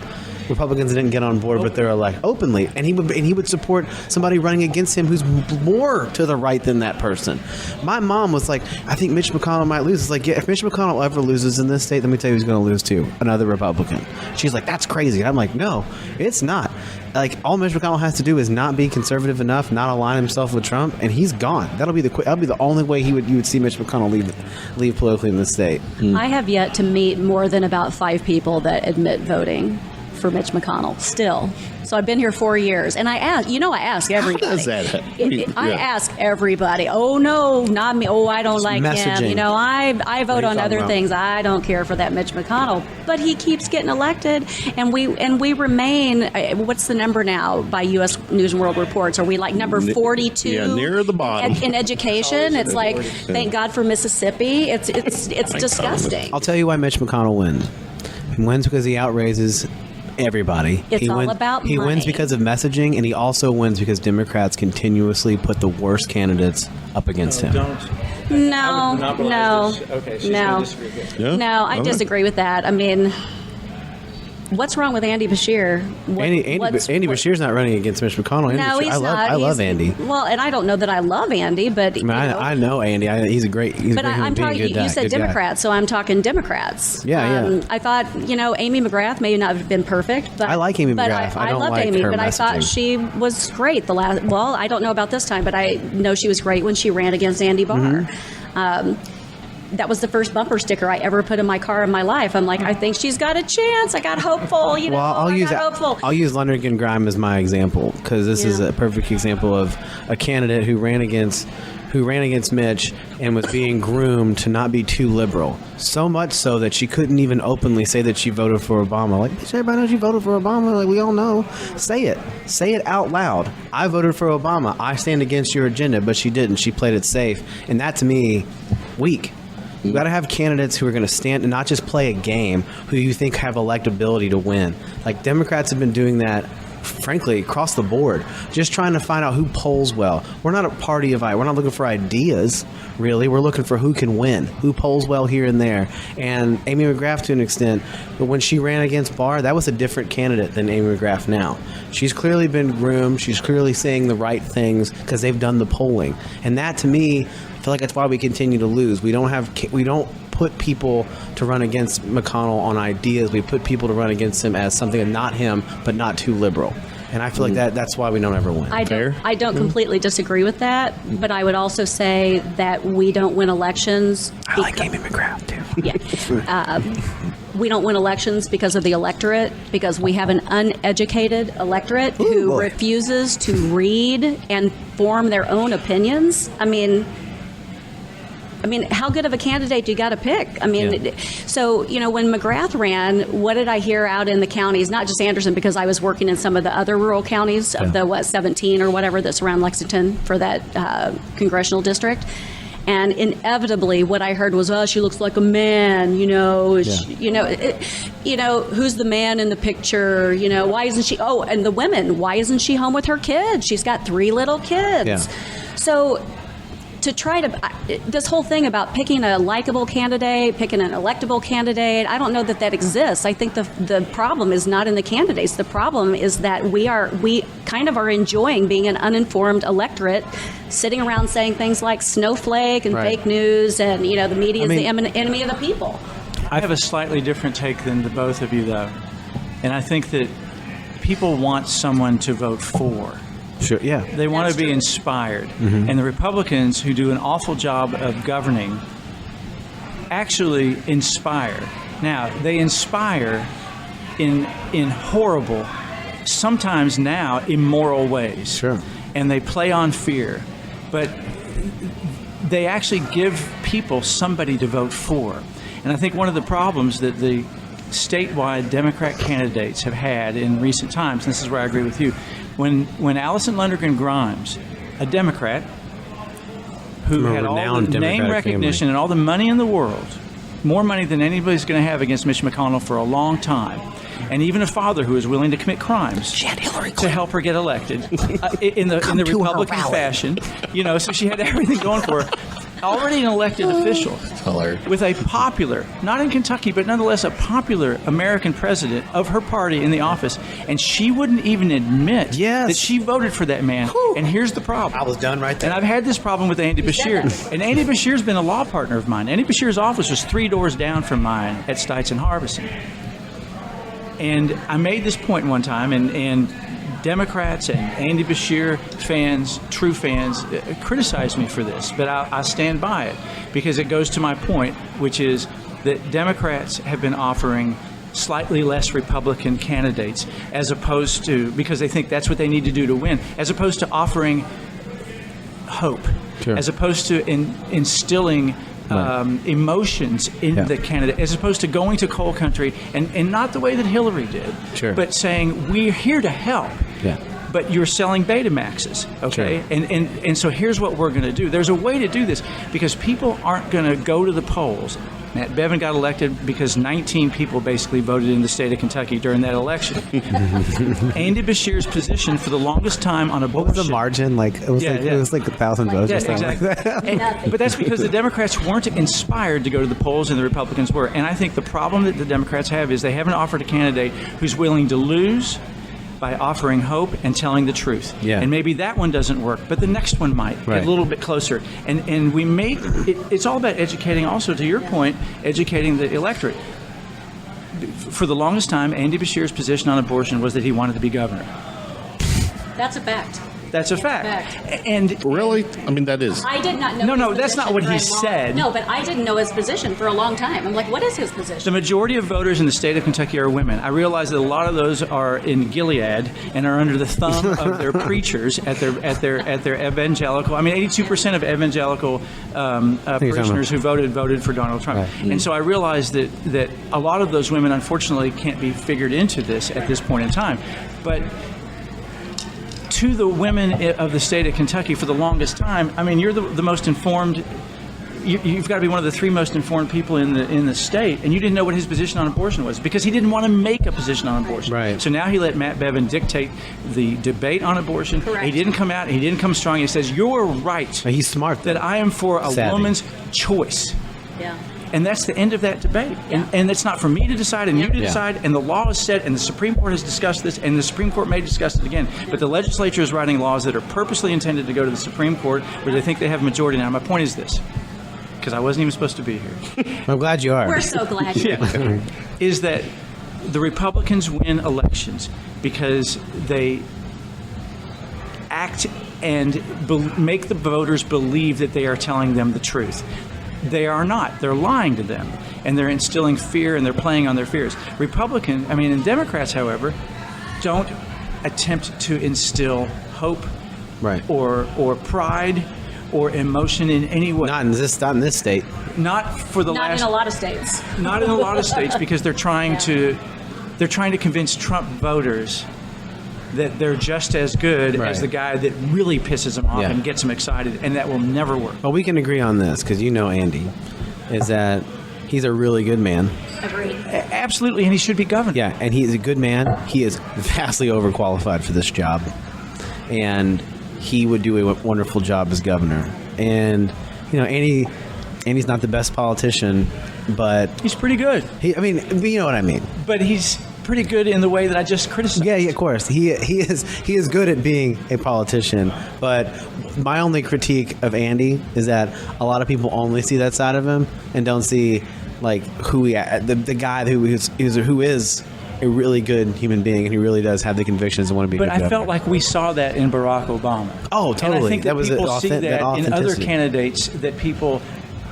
Republicans that didn't get on board with their election openly, and he would support somebody running against him who's more to the right than that person. My mom was like, I think Mitch McConnell might lose. It's like, yeah, if Mitch McConnell ever loses in this state, let me tell you who's going to lose to, another Republican. She's like, that's crazy. I'm like, no, it's not. Like, all Mitch McConnell has to do is not be conservative enough, not align himself with Trump, and he's gone. That'll be the only way you would see Mitch McConnell leave politically in this state. I have yet to meet more than about 5 people that admit voting for Mitch McConnell still. So I've been here 4 years, and I ask everybody. How does that? I ask everybody. Oh no, not me. Oh, I don't like messaging. him. You know, I vote on other things. I don't care for that Mitch McConnell, but he keeps getting elected, and we remain. What's the number now by U.S. News and World Reports? Are we like number 42? Yeah, near the bottom. In education, it's like, thank God for Mississippi. It's disgusting. I'll tell you why Mitch McConnell wins. He wins because he outraises everybody. It's all about He wins money. because of messaging, and he also wins because Democrats continuously put the worst candidates up against him. No. Okay, she's No. going to disagree with you. Yeah? No, I Okay. disagree with that. I mean, what's wrong with Andy Bashir? Andy Bashir's not running against Mitch McConnell. Andy No, Bashir, he's not. I love Andy. Well, and I don't know that I love Andy, but I mean, I know Andy. He's a great. He's but a great human I'm being, talking. good guy, You said good guy. Democrats, so I'm talking Democrats. Yeah. I thought Amy McGrath may not have been perfect, but I like Amy but McGrath. I don't loved like Amy, her but I thought messaging. she was great. Well, I don't know about this time, but I know she was great when she ran against Andy Barr. That was the first bumper sticker I ever put in my car in my life. I'm like, I think she's got a chance. I got hopeful. You know, Well, hopeful. I'll use Lonergan Grime as my example because this is a perfect example of a candidate who ran against Mitch and was being groomed to not be too liberal. So much so that she couldn't even openly say that she voted for Obama. Like, bitch, everybody knows you voted for Obama. Like, we all know. Say it. Say it out loud. I voted for Obama. I stand against your agenda. But she didn't. She played it safe. And that, to me, weak. You got to have candidates who are going to stand and not just play a game, who you think have electability to win. Like, Democrats have been doing that, frankly, across the board, just trying to find out who polls well. We're not a party of we're not looking for ideas, really. We're looking for who can win, who polls well here and there. And Amy McGrath, to an extent, but when she ran against Barr, that was a different candidate than Amy McGrath now. She's clearly been groomed. She's clearly saying the right things because they've done the polling. And that, to me, I feel like that's why we continue to lose. We don't put people to run against McConnell on ideas. We put people to run against him as something not him, but not too liberal. And I feel like that's why we don't ever win. I don't completely disagree with that, but I would also say that we don't win elections. I like Amy McGrath, too. Yeah. We don't win elections because of the electorate, because we have an uneducated electorate who refuses to read and form their own opinions. I mean, I mean, how good of a candidate do you got to pick? I mean, so, when McGrath ran, what did I hear out in the counties, not just Anderson, because I was working in some of the other rural counties of the, 17 or whatever that surround Lexington for that congressional district. And inevitably, what I heard was, "Oh, she looks like a man." Who's the man in the picture? Why isn't she? Oh, and the women. Why isn't she home with her kids? She's got 3 little kids. Yeah. So, to try to this whole thing about picking a likable candidate, picking an electable candidate, I don't know that exists. I think the problem is not in the candidates. The problem is that we kind of are enjoying being an uninformed electorate, sitting around saying things like snowflake and fake news, and the media is the enemy of the people. I have a slightly different take than the both of you, though, and I think that people want someone to vote for. Sure. Yeah. They want to be inspired. And the Republicans, who do an awful job of governing, actually inspire. Now, they inspire in horrible, sometimes now immoral ways. Sure. And they play on fear. But they actually give people somebody to vote for. And I think one of the problems that the statewide Democrat candidates have had in recent times, and this is where I agree with you, when Allison Lundergan Grimes, a Democrat who had all the name recognition and all the money in the world, more money than anybody's going to have against Mitch McConnell for a long time, and even a father who is willing to commit crimes to help her get elected in the Republican fashion, so she had everything going for her. Already an elected official with a popular, not in Kentucky, but nonetheless a popular American president of her party in the office, and she wouldn't even admit that she voted for that man. And here's the problem. I was done right there. And I've had this problem with Andy Beshear. And Andy Beshear's been a law partner of mine. Andy Beshear's office was 3 doors down from mine at Stites and Harbison. And I made this point one time, and Democrats and Andy Beshear fans, true fans, criticize me for this, but I stand by it because it goes to my point, which is that Democrats have been offering slightly less Republican candidates as opposed to, because they think that's what they need to do to win, as opposed to offering hope, as opposed to instilling emotions in the candidate, as opposed to going to coal country and not the way that Hillary did, but saying we're here to help. But you're selling Betamaxes, okay? And so here's what we're going to do. There's a way to do this because people aren't going to go to the polls. Matt Bevin got elected because 19 people basically voted in the state of Kentucky during that election. Andy Beshear's position for the longest time on abortion. What was the margin? It was like 1,000 votes or something like that. But that's because the Democrats weren't inspired to go to the polls and the Republicans were. And I think the problem that the Democrats have is they haven't offered a candidate who's willing to lose by offering hope and telling the truth. And maybe that one doesn't work, but the next one might get a little bit closer. And we make it's all about educating, also to your point, educating the electorate. For the longest time, Andy Beshear's position on abortion was that he wanted to be governor. That's a fact. That's a fact. And really? I mean, that is. I did not know. No, that's not what he said. No, but I didn't know his position for a long time. I'm like, what is his position? The majority of voters in the state of Kentucky are women. I realize that a lot of those are in Gilead and are under the thumb of their preachers at their evangelical. I mean, 82% of evangelical parishioners who voted for Donald Trump. Right. And so I realize that a lot of those women, unfortunately, can't be figured into this at this point in time. But to the women of the state of Kentucky for the longest time, I mean, you're the most informed. You've got to be one of the 3 most informed people in the state, and you didn't know what his position on abortion was because he didn't want to make a position on abortion. Right. So now he let Matt Bevin dictate the debate on abortion. Correct. He didn't come out. He didn't come strong. He says, "You're right. He's smart. That I am for a woman's choice." Yeah. And that's the end of that debate. And it's not for me to decide and you to decide. And the law is set, and the Supreme Court has discussed this, and the Supreme Court may discuss it again. But the legislature is writing laws that are purposely intended to go to the Supreme Court, where they think they have a majority now. My point is this, because I wasn't even supposed to be here. I'm glad you are. We're so glad you are. Is that the Republicans win elections because they act and make the voters believe that they are telling them the truth. They are not. They're lying to them, and they're instilling fear, and they're playing on their fears. And Democrats, however, don't attempt to instill hope or pride or emotion in any way. Not in this state. Not for the Not last. in a lot of states. Not in a lot of states, because they're trying to convince Trump voters that they're just as good Right. as the guy that really pisses them off Yeah. and gets them excited, and that will never work. Well, we can agree on this because Andy, is that he's a really good man. Agreed. Absolutely, and he should be governor. Yeah, and he's a good man. He is vastly overqualified for this job, and he would do a wonderful job as governor. And Andy's not the best politician, but He's pretty good, you know what I mean. but he's pretty good in the way that I just criticized. Yeah, of course. He is good at being a politician, but my only critique of Andy is that a lot of people only see that side of him and don't see like the guy who is a really good human being and who really does have the convictions and want to be. But a good I governor. felt like we saw that in Barack Obama. Oh, And totally. I think that, That was people see that that in other authenticity. candidates that people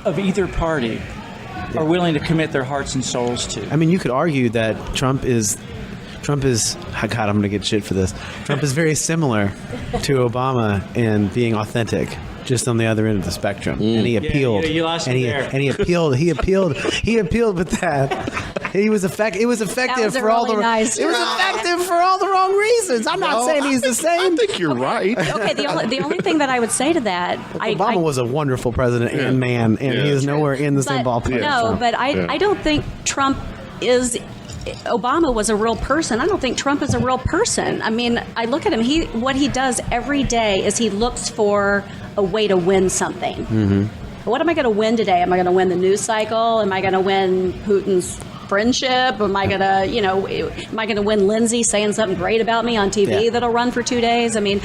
of either party are willing to commit their hearts and souls to. I mean, you could argue that Trump is. God, I'm going to get shit for this. Trump is very similar to Obama in being authentic, just on the other end of the spectrum. And he appealed. you lost and me he there. and he appealed. He appealed with that. It was effective That was a for all really the. nice It was try. effective for all the wrong reasons. I'm not saying he's the same. I think you're right. Okay, the only thing that I would say to that, Obama was a wonderful president and man, and he is nowhere in the same ballpark. No, but I don't think Trump is. Obama was a real person. I don't think Trump is a real person. I mean, I look at him. What he does every day is he looks for a way to win something. Mm-hmm. What am I going to win today? Am I going to win the news cycle? Am I going to win Putin's friendship? Am I going to, am I going to win Lindsay saying something great about me on TV that'll run for 2 days? I mean,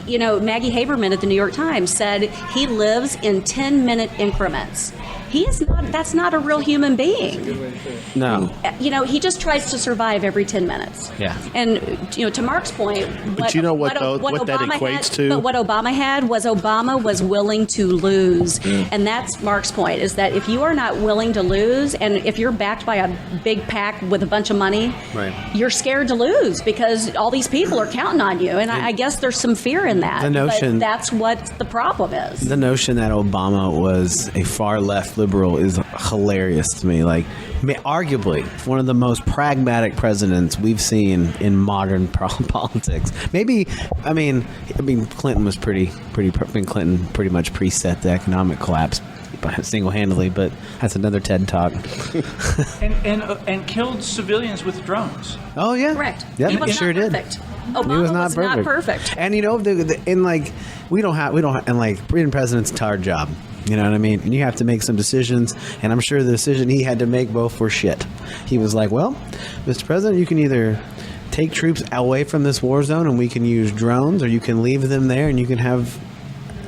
Maggie Haberman at the New York Times said he lives in 10-minute increments. He is not. That's not a real human being. No. He just tries to survive every 10 minutes. Yeah. And to Mark's point, But you know what that Obama equates had, to? But what Obama had was Obama was willing to lose, and that's Mark's point: is that if you are not willing to lose, and if you're backed by a big PAC with a bunch of money, Right. you're scared to lose because all these people are counting on you, and I guess there's some fear in that. The notion- but that's what the problem is. The notion that Obama was a far left liberal is hilarious to me. Like, arguably one of the most pragmatic presidents we've seen in modern politics. Maybe, I mean, Clinton was pretty much preset the economic collapse single-handedly, but that's another TED talk. and killed civilians with drones. Oh yeah, Correct. Yep, He was sure not did. perfect. He Obama was not perfect. And we don't have, and like being president's a hard job. You know what I mean? And you have to make some decisions, and I'm sure the decision he had to make both were shit. He was like, well, Mr. President, you can either take troops away from this war zone and we can use drones, or you can leave them there and you can have,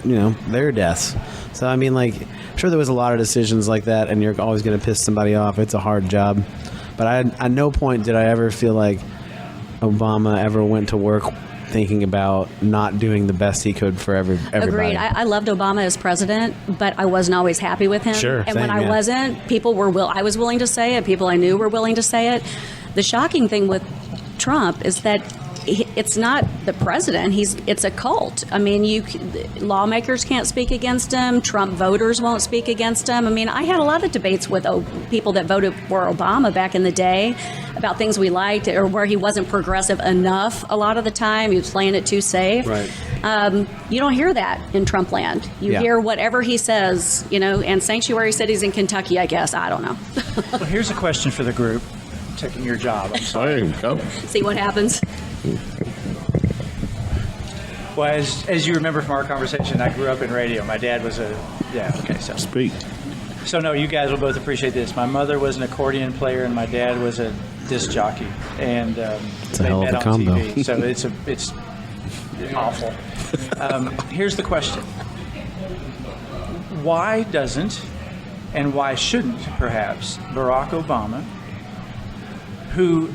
their deaths. So, I mean, like, I'm sure there was a lot of decisions like that, and you're always going to piss somebody off. It's a hard job. But at no point did I ever feel like Obama ever went to work thinking about not doing the best he could for everybody. Agreed. I loved Obama as president, but I wasn't always happy with him. Sure, and same, when I yeah. wasn't, I was willing to say it. People I knew were willing to say it. The shocking thing with Trump is that it's not the president. It's a cult. I mean, lawmakers can't speak against him. Trump voters won't speak against him. I mean, I had a lot of debates with people that voted for Obama back in the day about things we liked or where he wasn't progressive enough. A lot of the time, he was playing it too safe. Right. You don't hear that in Trump land. You Yeah. hear whatever he says, and sanctuary cities in Kentucky, I guess. I don't know. Well, here's a question for the group. I'm taking your job. I'm sorry. There you go. See what happens. Well, as you remember from our conversation, I grew up in radio. My dad was Speak. So no, you guys will both appreciate this. My mother was an accordion player, and my dad was a disc jockey, and a they hell of met a on combo. TV. So it's awful. Here's the question: why doesn't, and why shouldn't, perhaps, Barack Obama, who,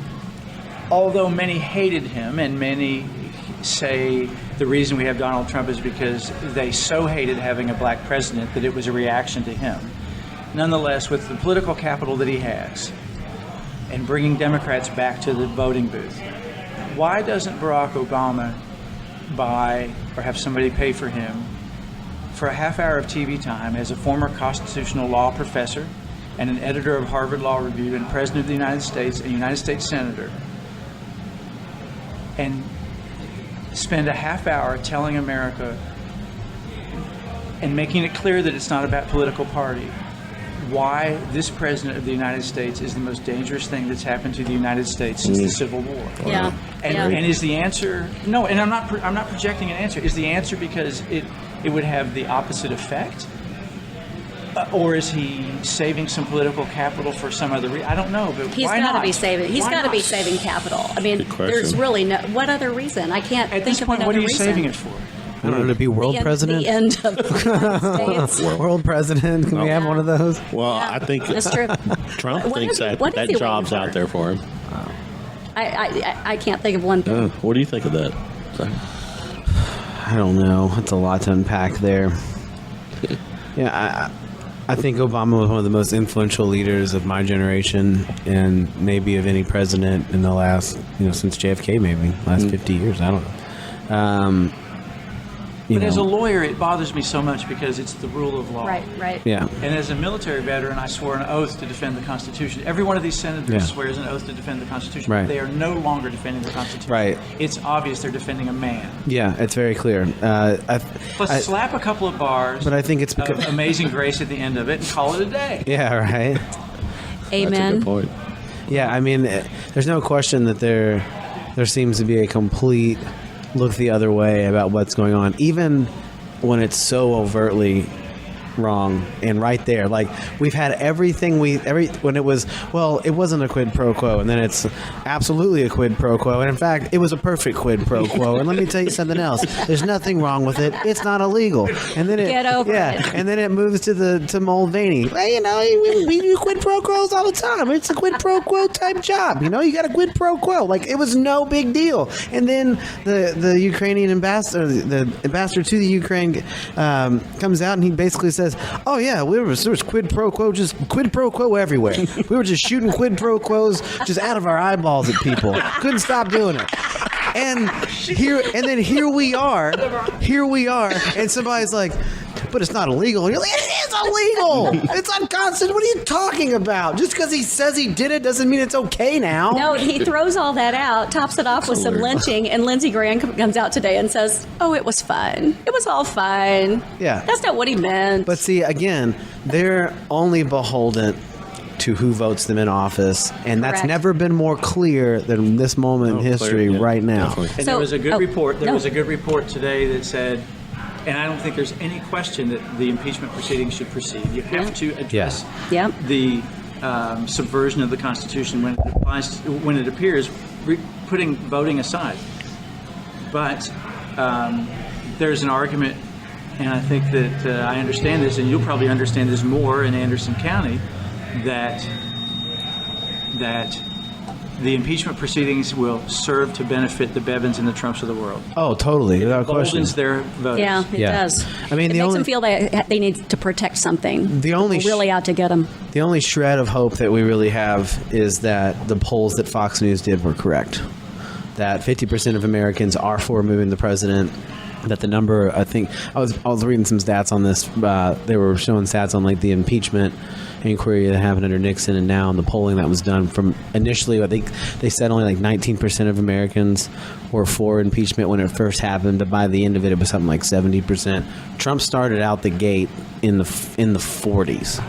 although many hated him and many say the reason we have Donald Trump is because they so hated having a black president that it was a reaction to him. Nonetheless, with the political capital that he has and bringing Democrats back to the voting booth, why doesn't Barack Obama buy or have somebody pay for him for a half hour of TV time as a former constitutional law professor and an editor of Harvard Law Review and President of the United States, a United States Senator, and spend a half hour telling America and making it clear that it's not about political party, why this president of the United States is the most dangerous thing that's happened to the United States since the Civil War. Yeah. And is the answer no? And I'm not projecting an answer. Is the answer because it would have the opposite effect, or is he saving some political capital for some other reason? I don't know. But He's why got to not? be saving. He's Why got to be not? saving capital. I mean, Good question. there's really no. What other reason? I can't At think this of point, another what are you reason. saving it for? I don't know, to be world The end- president? The end of the United States. World president? Can we have one of those? Well, Yeah, I think that's true. Trump What thinks is he- that what is that he job's waiting out for? there for him. I can't think of one thing. What do you think of that? I don't know. It's a lot to unpack there. Yeah, I think Obama was one of the most influential leaders of my generation, and maybe of any president in the last, since JFK, maybe last 50 years. I don't know. But as a lawyer, it bothers me so much because it's the rule of law. Right. yeah, And as a military veteran, I swore an oath to defend the Constitution. Every one of these senators Yeah. swears an oath to defend the Constitution. Right. They are no longer defending the Constitution. Right. It's obvious they're defending a man. yeah, it's very clear. Plus, slap a couple of bars But I think it's because of Amazing Grace at the end of it and call it a day. yeah, right. That's a Amen. good point. Yeah, I mean, there's no question that there seems to be a complete look the other way about what's going on, even when it's so overtly wrong and right there. Like, we've had everything when it was, well, it wasn't a quid pro quo, and then it's absolutely a quid pro quo, and in fact it was a perfect quid pro quo. And let me tell you something else, there's nothing wrong with it, it's not illegal. And then Get over it. and then it moves to Mulvaney. Well, we do quid pro quos all the time. It's a quid pro quo type job. You got a quid pro quo. Like, it was no big deal. And then the Ukrainian ambassador, the ambassador to the Ukraine, comes out and he basically says, oh yeah, there was quid pro quo, just quid pro quo everywhere. We were just shooting quid pro quos just out of our eyeballs at people. Couldn't stop doing it. And then here we are, and somebody's like, but it's not illegal. And you're like, it is illegal. It's unconstitutional. What are you talking about? Just because he says he did it doesn't mean it's okay now. No, he throws all that out, tops it off with some lynching, and Lindsey Graham comes out today and says, oh, it was fun. It was all fun. Yeah. That's not what he meant. But see, again, they're only beholden to who votes them in office, and that's Correct. never been more clear than this moment in history right now. Definitely. And So- there was a good oh, report. There no. was a good report today that said, and I don't think there's any question that the impeachment proceedings should proceed. You have to address Yeah. the subversion of the Constitution when it appears, putting voting aside. But there's an argument, and I think that I understand this, and you'll probably understand this more in Anderson County, that the impeachment proceedings will serve to benefit the Bevins and the Trumps of the world. Oh, totally, without question. Emboldens their voters. Yeah, it Yeah. does. I mean, it the makes only- them feel they need to protect something. The only We're really out to get them. The only shred of hope that we really have is that the polls that Fox News did were correct. That 50% of Americans are for removing the president. That the number, I think, I was reading some stats on this. They were showing stats on like the impeachment inquiry that happened under Nixon, and now in the polling that was done from initially, I think they said only like 19% of Americans were for impeachment when it first happened, but by the end of it, it was something like 70%. Trump started out the gate in the 40s,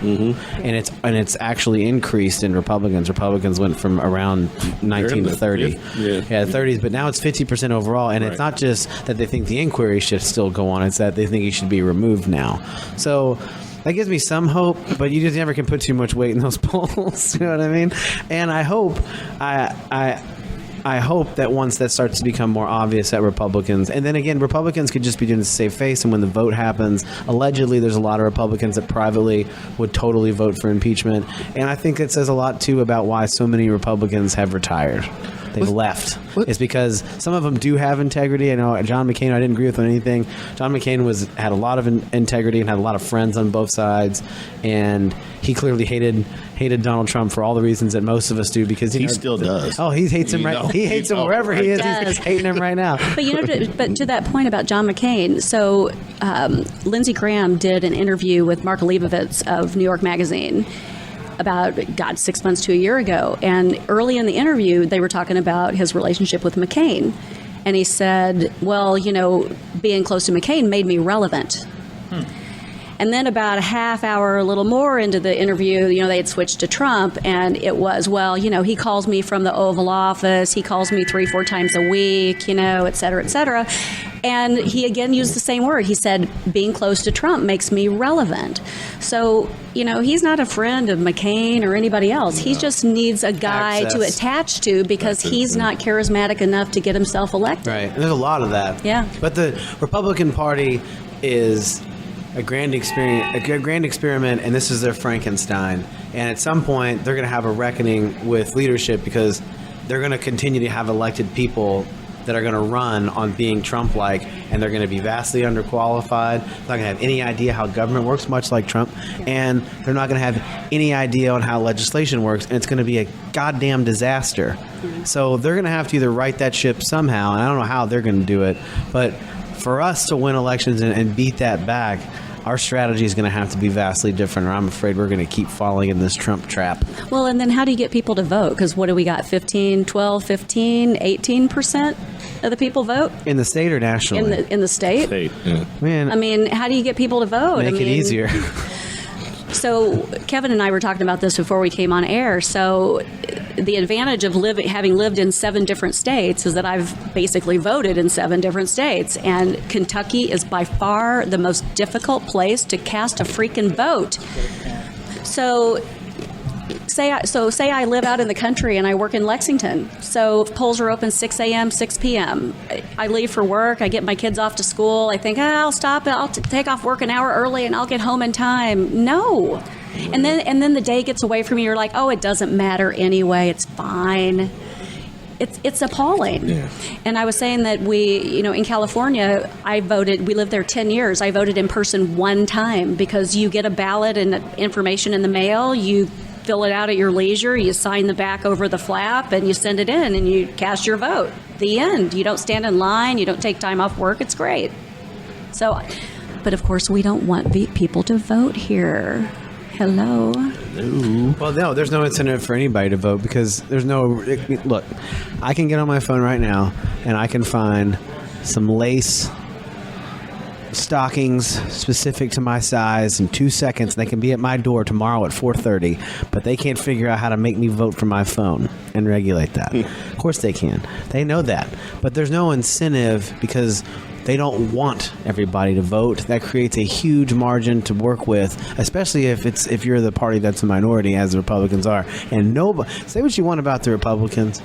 and it's actually increased in Republicans. Republicans went from around 19 to 30, Yeah. 30s, but now it's 50% overall, and it's not just that they think the inquiry should still go on; it's that they think he should be removed now. So that gives me some hope, but you just never can put too much weight in those polls. You know what I mean? And I hope, I hope that once that starts to become more obvious that Republicans, and then again, Republicans could just be doing this to save face, and when the vote happens, allegedly there's a lot of Republicans that privately would totally vote for impeachment, and I think it says a lot too about why so many Republicans have retired. They've left. It's because some of them do have integrity. I know John McCain, I didn't agree with him on anything. John McCain had a lot of integrity and had a lot of friends on both sides, and he clearly hated hated Donald Trump for all the reasons that most of us do, because He still does. Oh, he hates him He hates him wherever he is. Does. He's hating him right now. But to that point about John McCain, so Lindsey Graham did an interview with Mark Leibovitz of New York Magazine about 6 months to a year ago, and early in the interview they were talking about his relationship with McCain, and he said, well, being close to McCain made me relevant. And then about a half hour, a little more into the interview, they had switched to Trump, and it was, well, he calls me from the Oval Office, he calls me 3-4 times a week, et cetera, et cetera. And he again used the same word. He said, being close to Trump makes me relevant. So, he's not a friend of McCain or anybody else. He just needs a guy to attach to, because he's not charismatic enough to get himself elected. Right. And there's a lot of that. Yeah. But the Republican Party is a grand experiment, and this is their Frankenstein. And at some point, they're going to have a reckoning with leadership, because they're going to continue to have elected people that are going to run on being Trump-like, and they're going to be vastly underqualified. They're not going to have any idea how government works, much like Trump, and they're not going to have any idea on how legislation works, and it's going to be a goddamn disaster. So they're going to have to either right that ship somehow, and I don't know how they're going to do it, but for us to win elections and beat that back, our strategy is going to have to be vastly different, or I'm afraid we're going to keep falling in this Trump trap. Well, and then how do you get people to vote? Because what do we got? 15, 12, 15, 18% of the people vote? In the state or nationally? In the state? State, yeah. Man, I mean, how do you get people to vote? make it easier. So Kevin and I were talking about this before we came on air. So the advantage of having lived in 7 different states is that I've basically voted in 7 different states. And Kentucky is by far the most difficult place to cast a freaking vote. So say I live out in the country and I work in Lexington. So polls are open 6 a.m., 6 p.m. I leave for work. I get my kids off to school. I think, I'll stop. I'll take off work an hour early and I'll get home in time. No. And then the day gets away from you. You're like, oh, it doesn't matter anyway. It's fine. It's appalling. Yeah. And I was saying that we, in California, I voted, we lived there 10 years. I voted in person 1 time, because you get a ballot and information in the mail. You fill it out at your leisure. You sign the back over the flap and you send it in and you cast your vote. The end. You don't stand in line. You don't take time off work. It's great. So, but of course, we don't want people to vote here. Hello. Well, no, there's no incentive for anybody to vote, because there's no... Look, I can get on my phone right now and I can find some lace stockings specific to my size in 2 seconds. They can be at my door tomorrow at 4:30, but they can't figure out how to make me vote from my phone and regulate that. Of course they can. They know that. But there's no incentive, because they don't want everybody to vote. That creates a huge margin to work with, especially if you're the party that's a minority, as the Republicans are. And nobody, say what you want about the Republicans,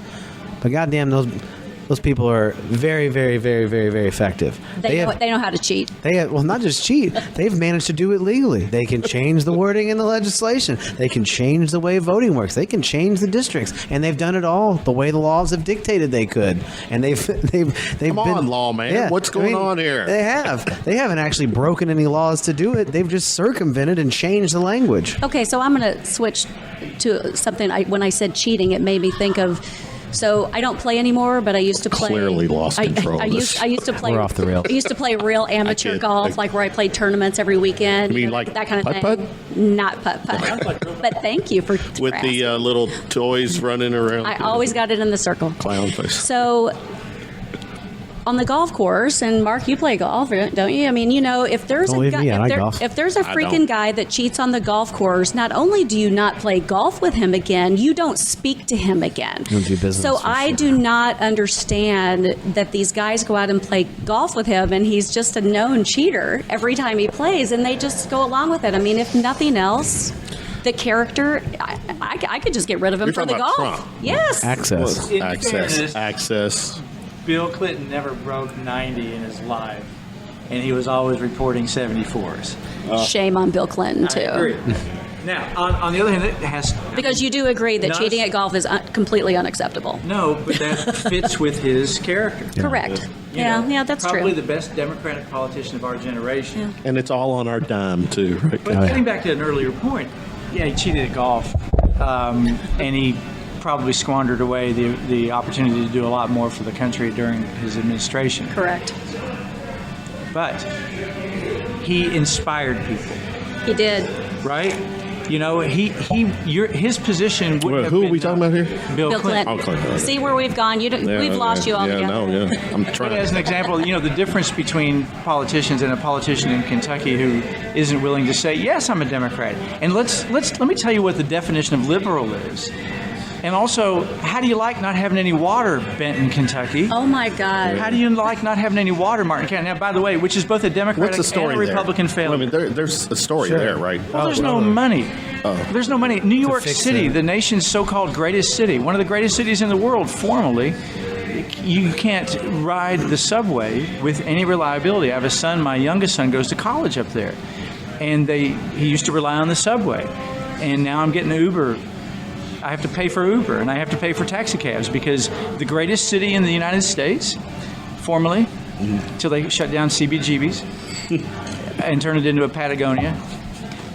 but goddamn, those people are very, very, very, very, very effective. They know how to cheat. Well, not just cheat. They've managed to do it legally. They can change the wording in the legislation. They can change the way voting works. They can change the districts, and they've done it all the way the laws have dictated they could. And they've Come on, lawman. Yeah, What's going on here? They have. They haven't actually broken any laws to do it. They've just circumvented and changed the language. Okay, so I'm going to switch to something. When I said cheating, it made me think of. So I don't play anymore, but I used to play. Clearly lost control. I used to play. We're off the rails. I used to play real amateur golf, like where I played tournaments every weekend. You mean like that kind of putt-putt? thing? Not putt-putt. But thank you for with the little toys running around. I always got it in the circle. Clown face. So on the golf course, and Mark, you play golf, don't you? I mean, if there's Don't leave me out, I golf. if there's a freaking guy that cheats on the golf course, not only do you not play golf with him again, you don't speak to him again. You don't do business So with I him. do not understand that these guys go out and play golf with him, and he's just a known cheater every time he plays, and they just go along with it. I mean, if nothing else, the character, I could just get rid of him You're for the talking golf. about Trump. Yes. Access. In Access. fairness, Access. Bill Clinton never broke 90 in his life, and he was always reporting 74s. Shame on Bill Clinton, too. I agree. Now, on the other hand, it has... Because you do agree that Not- cheating at golf is completely unacceptable. No, but that fits with his character. Correct. You know, Yeah, that's probably true. the best Democratic politician of our generation. Yeah. And it's all on our dime, too, right? But getting back to an earlier point, yeah, he cheated at golf. and he probably squandered away the opportunity to do a lot more for the country during his administration. Correct. But he inspired people, He did. right? You know, his position wouldn't have Who been are we talking about here? Bill Clinton. Oh, Clinton. See where we've gone? We've lost you altogether. I'm But trying. as an example, you know, the difference between politicians and a politician in Kentucky who isn't willing to say, yes, I'm a Democrat. And let me tell you what the definition of liberal is. And also, how do you like not having any water, Benton, Kentucky? Oh my God. How do you like not having any water, Martin County? Now, by the way, which is both a What's Democratic the story and a Republican there? failure. Well, I mean, there's a story there, right? Well, there's no money. Oh. There's no money. New York fix City, it. the nation's so-called greatest city, one of the greatest cities in the world, formally, you can't ride the subway with any reliability. I have a son, my youngest son goes to college up there, and he used to rely on the subway. And now I'm getting Uber. I have to pay for Uber, and I have to pay for taxi cabs because the greatest city in the United States, formerly, until they shut down CBGB's and turned it into a Patagonia,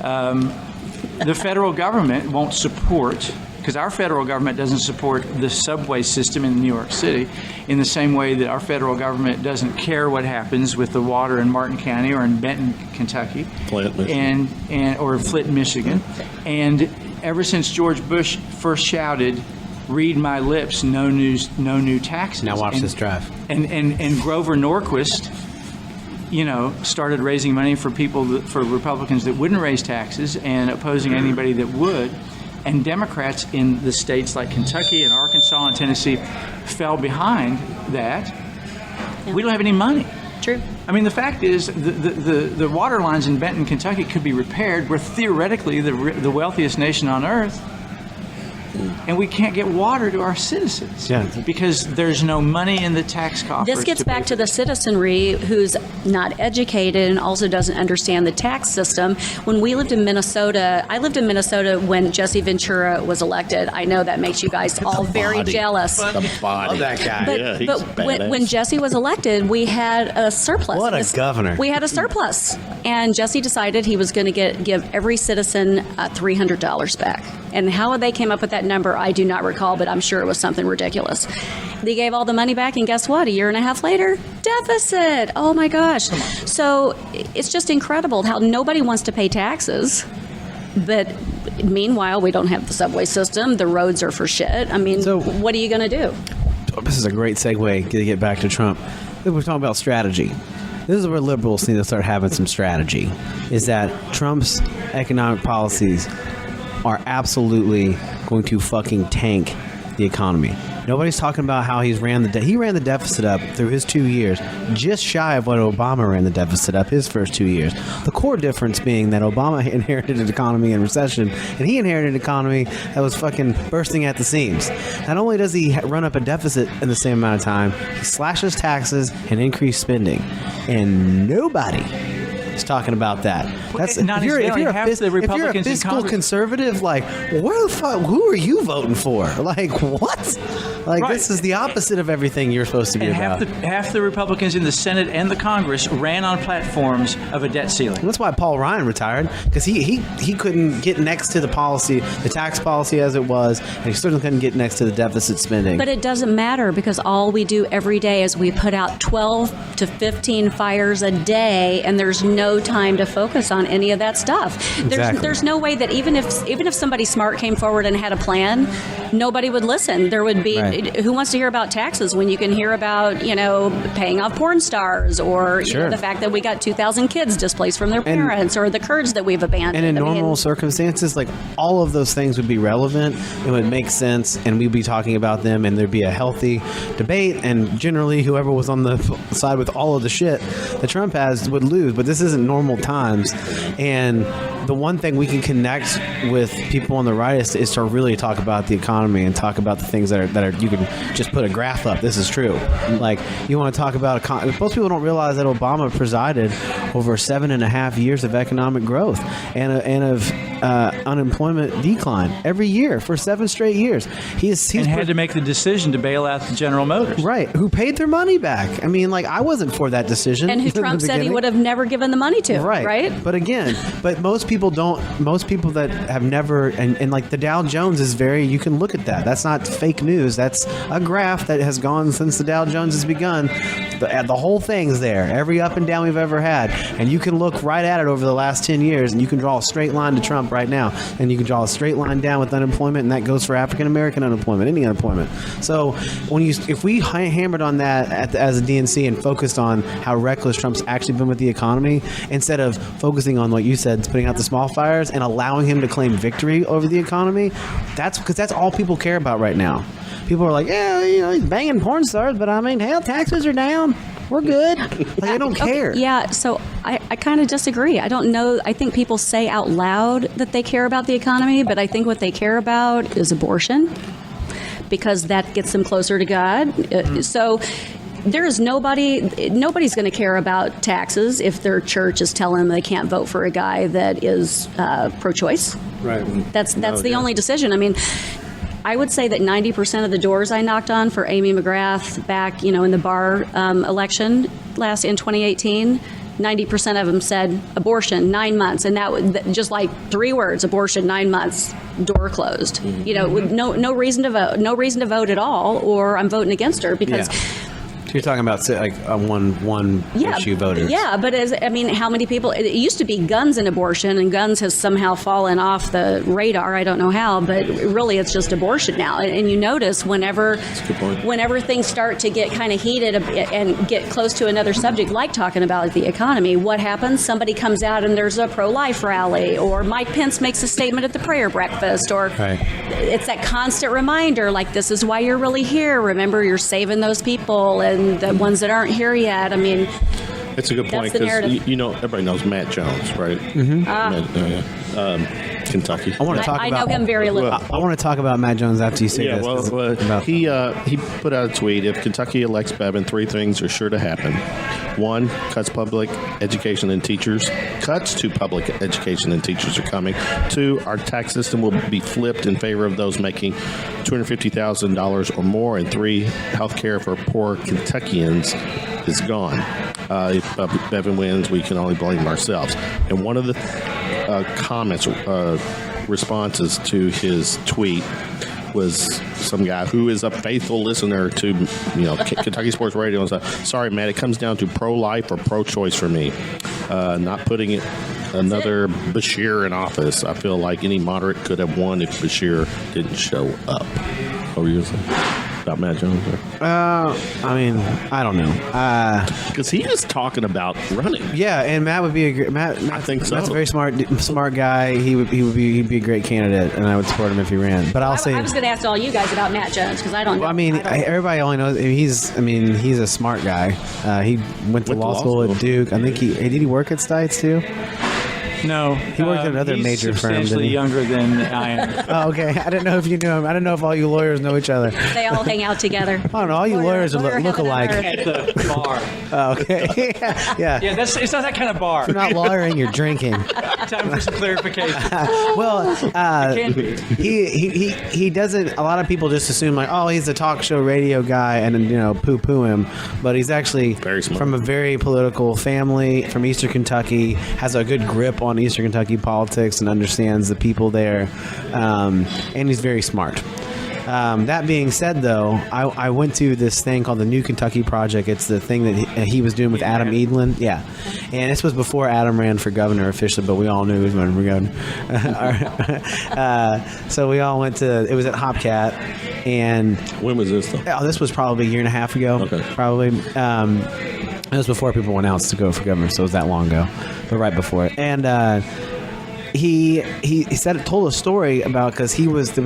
the federal government won't support, because our federal government doesn't support the subway system in New York City in the same way that our federal government doesn't care what happens with the water in Martin County or in Benton, Kentucky, Flint, Michigan. or Flint, Michigan. And ever since George Bush first shouted, "Read my lips, no new taxes." Now watch this drive. And Grover Norquist, you know, started raising money for for Republicans that wouldn't raise taxes and opposing anybody that would. And Democrats in the states like Kentucky and Arkansas and Tennessee fell behind that. Yeah. We don't have any money. True. I mean, the fact is, the water lines in Benton, Kentucky could be repaired. We're theoretically the wealthiest nation on earth. And we can't get water to our citizens because there's no money in the tax coffers. This gets back to the citizenry who's not educated and also doesn't understand the tax system. When we lived in Minnesota, I lived in Minnesota when Jesse Ventura was elected. I know that makes you guys all very jealous. The body. Love that guy. But, he's but when badass. Jesse was elected, we had a surplus. What a governor. We had a surplus. And Jesse decided he was going to give every citizen $300 back. And how they came up with that number, I do not recall, but I'm sure it was something ridiculous. They gave all the money back, and guess what? A year and a half later, deficit. Oh, my gosh. So it's just incredible how nobody wants to pay taxes. But meanwhile, we don't have the subway system. The roads are for shit. I mean, So- what are you going to do? This is a great segue to get back to Trump. We're talking about strategy. This is where liberals need to start having some strategy, is that Trump's economic policies are absolutely going to fucking tank the economy. Nobody's talking about how he ran the deficit up through his 2 years, just shy of what Obama ran the deficit up his first 2 years. The core difference being that Obama inherited an economy in recession, and he inherited an economy that was fucking bursting at the seams. Not only does he run up a deficit in the same amount of time, he slashes taxes and increased spending, and nobody is talking about that. That's not if you're exactly a half the Republicans in fiscal Congress. conservative, like, where the fuck? Who are you voting for? Like, what? Like, Right. this is the opposite of everything you're supposed to be And about. half the Republicans in the Senate and the Congress ran on platforms of a debt ceiling. And that's why Paul Ryan retired, because he couldn't get next to the policy, the tax policy as it was, and he certainly couldn't get next to the deficit spending. But it doesn't matter because all we do every day is we put out 12 to 15 fires a day, and there's no time to focus on any of that stuff. Exactly. There's no way that even if somebody smart came forward and had a plan, nobody would listen. There would be who wants to hear about taxes when you can hear about paying off porn stars or Sure. the fact that we got 2,000 kids displaced from their parents or the Kurds that we've abandoned. And in I mean, normal circumstances, like, all of those things would be relevant. It would make sense, and we'd be talking about them, and there'd be a healthy debate. And generally, whoever was on the side with all of the shit that Trump has would lose. But this isn't normal times, and the one thing we can connect with people on the right is to really talk about the economy and talk about the things that are you can just put a graph up. This is true. Like, you want to talk about most people don't realize that Obama presided over 7.5 years of economic growth and of unemployment decline every year for 7 straight years. He's had to make the decision to bail out the General Motors. Right, who paid their money back. I mean, like, I wasn't for that decision. And who Trump said he would have never given the money to. Right. But again, most people that have never, and like the Dow Jones is you can look at that. That's not fake news. That's a graph that has gone since the Dow Jones has begun. The whole thing's there, every up and down we've ever had. And you can look right at it over the last 10 years, and you can draw a straight line to Trump right now. And you can draw a straight line down with unemployment, and that goes for African-American unemployment, any unemployment. So if we hammered on that as a DNC and focused on how reckless Trump's actually been with the economy, instead of focusing on what you said, putting out the small fires and allowing him to claim victory over the economy, that's all people care about right now. People are like, yeah, he's banging porn stars, but I mean, hell, taxes are down. We're good. Like, they don't care. Okay, yeah, so I kind of disagree. I don't know. I think people say out loud that they care about the economy, but I think what they care about is abortion, because that gets them closer to God. So there is nobody's going to care about taxes if their church is telling them they can't vote for a guy that is pro-choice. Right. That's the only decision. I mean, I would say that 90% of the doors I knocked on for Amy McGrath back, in the bar election in 2018, 90% of them said abortion, 9 months, and that just like 3 words: abortion, 9 months, door closed. With no reason to vote, at all, or I'm voting against her because. Yeah. So you're talking about like one issue voters. Yeah, but how many people? It used to be guns and abortion, and guns has somehow fallen off the radar. I don't know how, but really it's just abortion now. And you notice whenever things start to get kind of heated and get close to another subject, like talking about the economy, what happens? Somebody comes out and there's a pro-life rally, or Mike Pence makes a statement at the prayer breakfast, or it's that constant reminder, like, this is why you're really here. Remember, you're saving those people and the ones that aren't here yet. I mean, it's a good point, because everybody knows Matt Jones, right? Mm-hmm. Kentucky. I want to talk about. I know him very little. I want to talk about Matt Jones after you say this. He put out a tweet: if Kentucky elects Bevin, 3 things are sure to happen. 1, cuts to public education and teachers are coming. 2, our tax system will be flipped in favor of those making $250,000 or more. And 3, health care for poor Kentuckians is gone. If Bevin wins, we can only blame ourselves. And one of the responses to his tweet was some guy who is a faithful listener to Kentucky Sports Radio and said, "Sorry, Matt, it comes down to pro-life or pro-choice for me. Not putting another Bashir in office. I feel like any moderate could have won if Bashir didn't show up." What were you going to say about Matt Jones? I don't know. Because he is talking about running. Yeah, and Matt would be a great. I think so. Matt's a very smart guy. He'd be a great candidate, and I would support him if he ran. But I was going to ask all you guys about Matt Jones, because I don't know. Everybody only knows he's a smart guy. He went to law school at Duke. I think did he work at Stites too? No, he worked at another major firm. He's substantially younger than I am. Oh, okay. I didn't know if you knew him. I didn't know if all you lawyers know each other. They all hang out together. I don't know. All you lawyers look alike. At the bar. Oh, okay. Yeah. Yeah, it's not that kind of bar. You're not lawyering. You're drinking. Time for some clarification. Well, can be. he doesn't. A lot of people just assume like, oh, he's a talk show radio guy, and poo him. But he's actually very smart. From a very political family from Eastern Kentucky. Has a good grip on Eastern Kentucky politics and understands the people there, and he's very smart. That being said, though, I went to this thing called the New Kentucky Project. It's the thing that he was doing with Adam Edlin. Yeah. And this was before Adam ran for governor officially, but we all knew he was running for governor. So we all went to, it was at Hopcat. And when was this, though? Oh, this was probably a year and a half ago. Okay. Probably. It was before people went out to go for governor, so it was that long ago. But right before it. And he told a story about, because he went to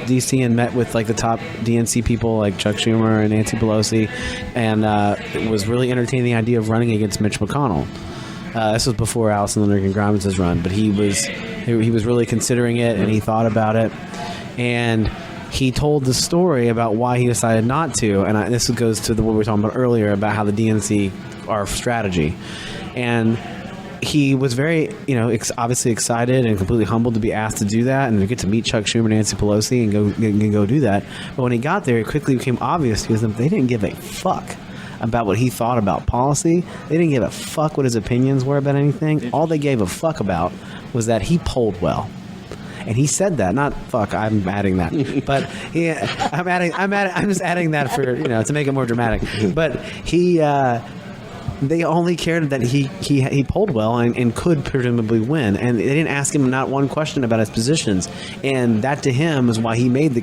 DC and met with like the top DNC people like Chuck Schumer and Nancy Pelosi, and was really entertaining the idea of running against Mitch McConnell. This was before Allison Lindergan Grimes' run, but he was really considering it, and he thought about it, and he told the story about why he decided not to, and this goes to what we were talking about earlier about how the DNC, our strategy, and he was very, obviously excited and completely humbled to be asked to do that and to get to meet Chuck Schumer, Nancy Pelosi, and go do that. But when he got there, it quickly became obvious to them they didn't give a fuck about what he thought about policy. They didn't give a fuck what his opinions were about anything. All they gave a fuck about was that he polled well. And he said that, not fuck. I'm adding that, but I'm just adding that for to make it more dramatic. But they only cared that he polled well and could presumably win, and they didn't ask him not one question about his positions. And that to him is why he made the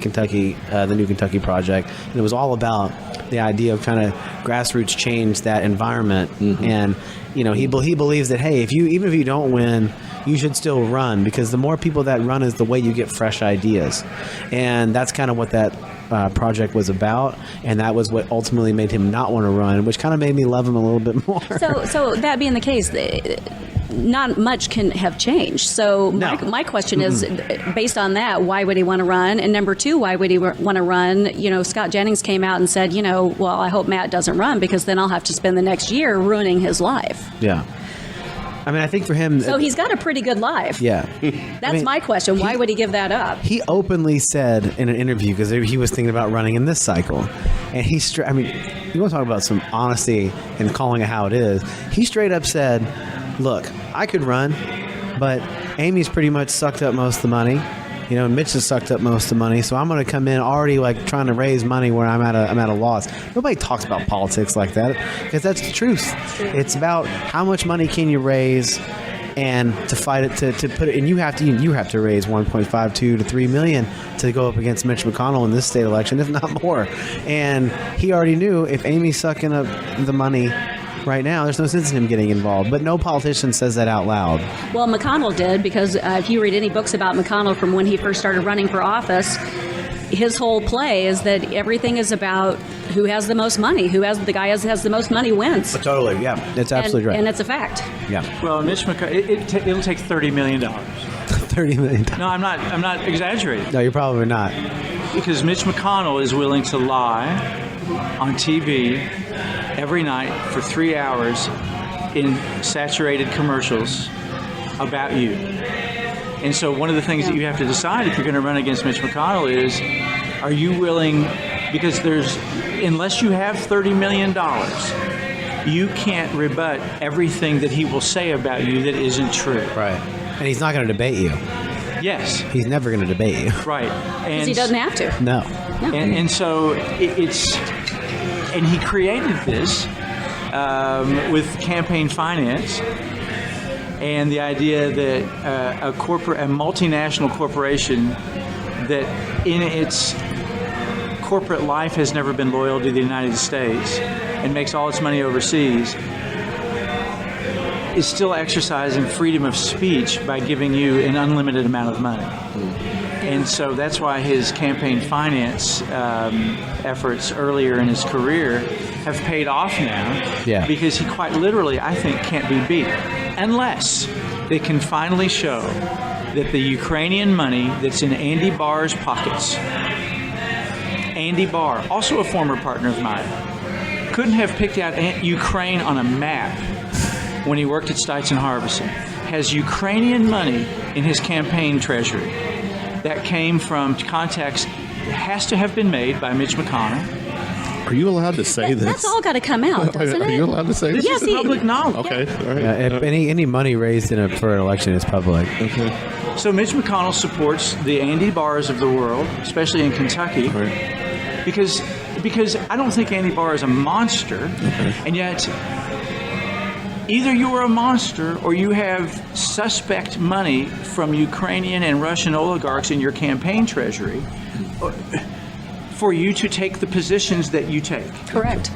New Kentucky Project. And it was all about the idea of kind of grassroots change that environment. And he believes that even if you don't win, you should still run, because the more people that run is the way you get fresh ideas. And that's kind of what that project was about, and that was what ultimately made him not want to run, which kind of made me love him a little bit more. So that being the case, not much can have changed. So my question is, based on that, why would he want to run? And number two, why would he want to run? Scott Jennings came out and said, well, I hope Matt doesn't run, because then I'll have to spend the next year ruining his life. Yeah. I mean, I think for him... So he's got a pretty good life. Yeah. That's my question. Why would he give that up? He openly said in an interview, because he was thinking about running in this cycle, and you want to talk about some honesty and calling it how it is. He straight up said, look, I could run, but Amy's pretty much sucked up most of the money. Mitch has sucked up most of the money, so I'm going to come in already trying to raise money where I'm at a loss. Nobody talks about politics like that, because that's the truth. It's about how much money can you raise, and to fight it, to put it, and you have to raise 1.52 to 3 million to go up against Mitch McConnell in this state election, if not more. And he already knew if Amy's sucking up the money right now, there's no sense in him getting involved. But no politician says that out loud. Well, McConnell did, because if you read any books about McConnell from when he first started running for office, his whole play is that everything is about who has the most money. The guy has the most money wins. Totally, yeah. That's absolutely right. And it's a fact. Yeah. Well, Mitch McConnell, it'll take $30 million. $30 million. No, I'm not exaggerating. No, you're probably not. Because Mitch McConnell is willing to lie on TV every night for 3 hours in saturated commercials about you. And so one of the things that you have to decide if you're going to run against Mitch McConnell is, are you willing, because unless you have $30 million, you can't rebut everything that he will say about you that isn't true. Right. And he's not going to debate you. Yes. He's never going to debate you. Right. Because he doesn't have to. No. And so and he created this with campaign finance and the idea that a multinational corporation that in its corporate life has never been loyal to the United States and makes all its money overseas is still exercising freedom of speech by giving you an unlimited amount of money. And so that's why his campaign finance efforts earlier in his career have paid off now. Yeah. Because he quite literally, I think, can't be beat. Unless they can finally show that the Ukrainian money that's in Andy Barr's pockets, Andy Barr, also a former partner of mine, couldn't have picked out Ukraine on a map when he worked at Stites and Harbison, has Ukrainian money in his campaign treasury that came from contacts has to have been made by Mitch McConnell. Are you allowed to say this? That's all got to come out, doesn't it? Are you allowed to say this? This is public knowledge. Okay, all right. If any money raised for an election is public. Okay. So Mitch McConnell supports the Andy Barrs of the world, especially in Kentucky, Right. because I don't think Andy Barr is a monster, and yet either you are a monster or you have suspect money from Ukrainian and Russian oligarchs in your campaign treasury for you to take the positions that you take. Correct.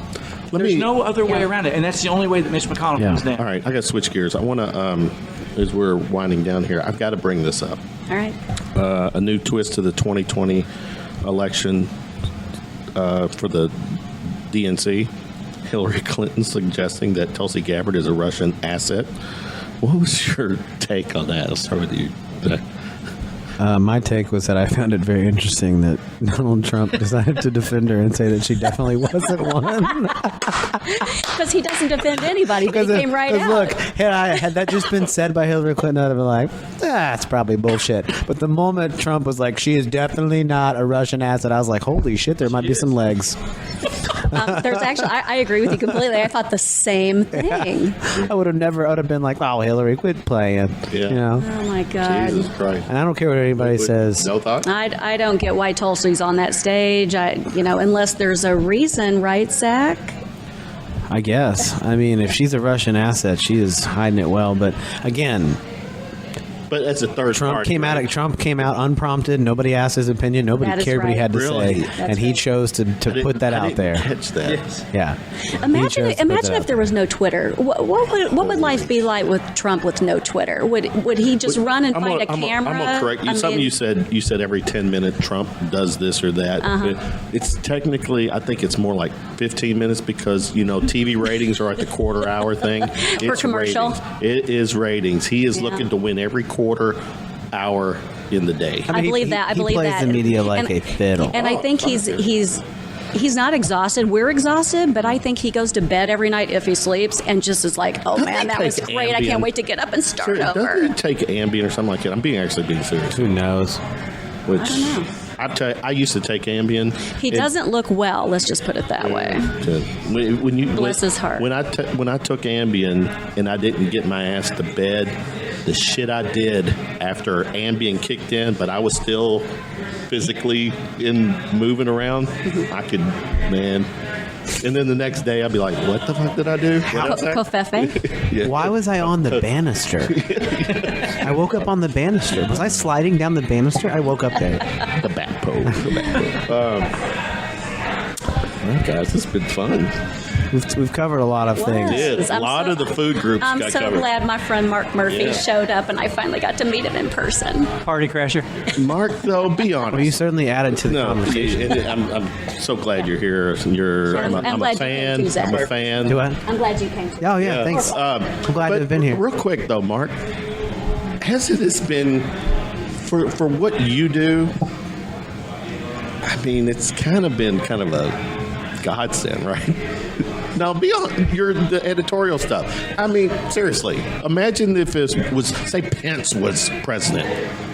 There's no other way around it, and that's the only way that Mitch McConnell comes down. All right, I got to switch gears. I want to, as we're winding down here, I've got to bring this up. All right. A new twist to the 2020 election for the DNC. Hillary Clinton suggesting that Tulsi Gabbard is a Russian asset. What was your take on that? I'll start with you. My take was that I found it very interesting that Donald Trump decided to defend her and say that she definitely wasn't one. Because he doesn't defend anybody, but he came right out. Look, had that just been said by Hillary Clinton, I'd have been like, that's probably bullshit. But the moment Trump was like, she is definitely not a Russian asset, I was like, holy shit, there might be some legs. There's actually, I agree with you completely. I thought the same thing. Yeah. I would have been like, oh, Hillary, quit playing. Yeah. You know? Oh my God. Jesus Christ. And I don't care what anybody says. No thought? I don't get why Tulsi's on that stage. Unless there's a reason, right, Zach? I guess. I mean, if she's a Russian asset, she is hiding it well. But again, But as a third Trump party, came right? out. Trump came out unprompted. Nobody asked his opinion. Nobody That is cared what he right. had to Really? say, That's and he right. chose to put that I out didn't there. Catch that. Yes. Yeah. Imagine He chose to put that if out there was no Twitter. What would life be like with Trump with no Twitter? Would he just run and find a camera? I'm gonna correct you. Something you said. You said every 10 minutes Trump does this or that. It's technically, I think it's more like 15 minutes because TV ratings are like the quarter hour thing. It's commercial? Ratings. It is ratings. He is looking to win every quarter hour in the day. I believe that. I believe he plays that. the media like a fiddle. And I think he's not exhausted. We're exhausted, but I think he goes to bed every night if he sleeps and just is like, oh man, that was take great. I Ambien? can't wait to get up and start Doesn't over. he take Ambien or something like that? I'm being serious. Who knows? Which I don't know. I used to take Ambien. He doesn't look well. Let's just put it that way. Bless his heart. When I took Ambien and I didn't get my ass to bed, the shit I did after Ambien kicked in, but I was still physically moving around. I could, man. And then the next day I'd be like, what the fuck did I do? Covfefe? Yeah. Why was I on the banister? I woke up on the banister. Was I sliding down the banister? I woke up there. The back pole. Well, guys, it's been fun. We've covered a lot of things. Yes, a lot of the food groups I'm got so covered. glad my friend Marc Murphy Yeah. showed up and I finally got to meet him in person. Party crasher. Mark, though, be honest. Well, you certainly added to the conversation. I'm so glad you're here. I'm I'm a glad you fan. came too, Zach. I'm a fan. Do I? I'm glad you came. Oh, yeah, thanks. I'm glad to have been here. Real quick, though, Mark, hasn't this been, for what you do, I mean, it's kind of been kind of a godsend, right? Now, beyond the editorial stuff, I mean, seriously, imagine if it was, say, Pence was president.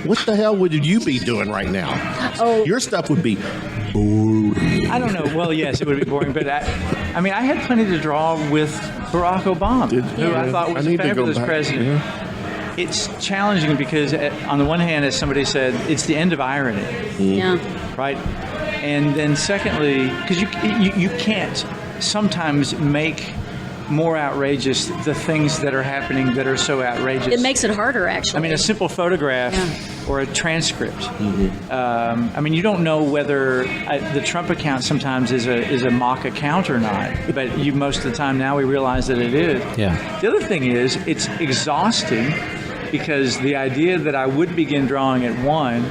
What the hell would you be doing right now? Oh. Your stuff would be boring. I don't know. Well, yes, it would be boring, but I had plenty to draw with Barack Obama, who I thought was a fabulous president. Yeah. It's challenging because, on the one hand, as somebody said, it's the end of irony, Yeah. right? And then secondly, because you can't sometimes make more outrageous the things that are happening that are so outrageous. It makes it harder, actually. I mean, a simple photograph or a transcript. I mean, you don't know whether the Trump account sometimes is a mock account or not, but most of the time now we realize that it is. Yeah. The other thing is it's exhausting because the idea that I would begin drawing at 1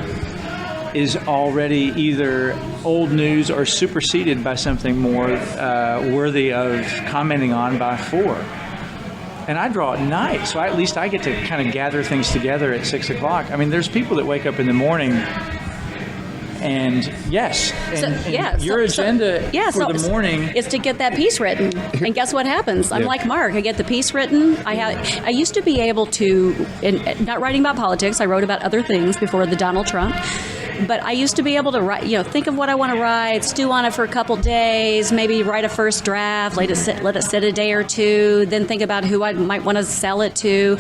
is already either old news or superseded by something more worthy of commenting on by 4. And I draw at night, so at least I get to kind of gather things together at 6 o'clock. I mean, there's people that wake up in the morning and your agenda for the morning is to get that piece written. And guess what happens? I'm like Mark. I get the piece written. I used to be able to, not writing about politics. I wrote about other things before the Donald Trump. But I used to be able to write, think of what I want to write, stew on it for a couple days, maybe write a first draft, let it sit a day or two, then think about who I might want to sell it to,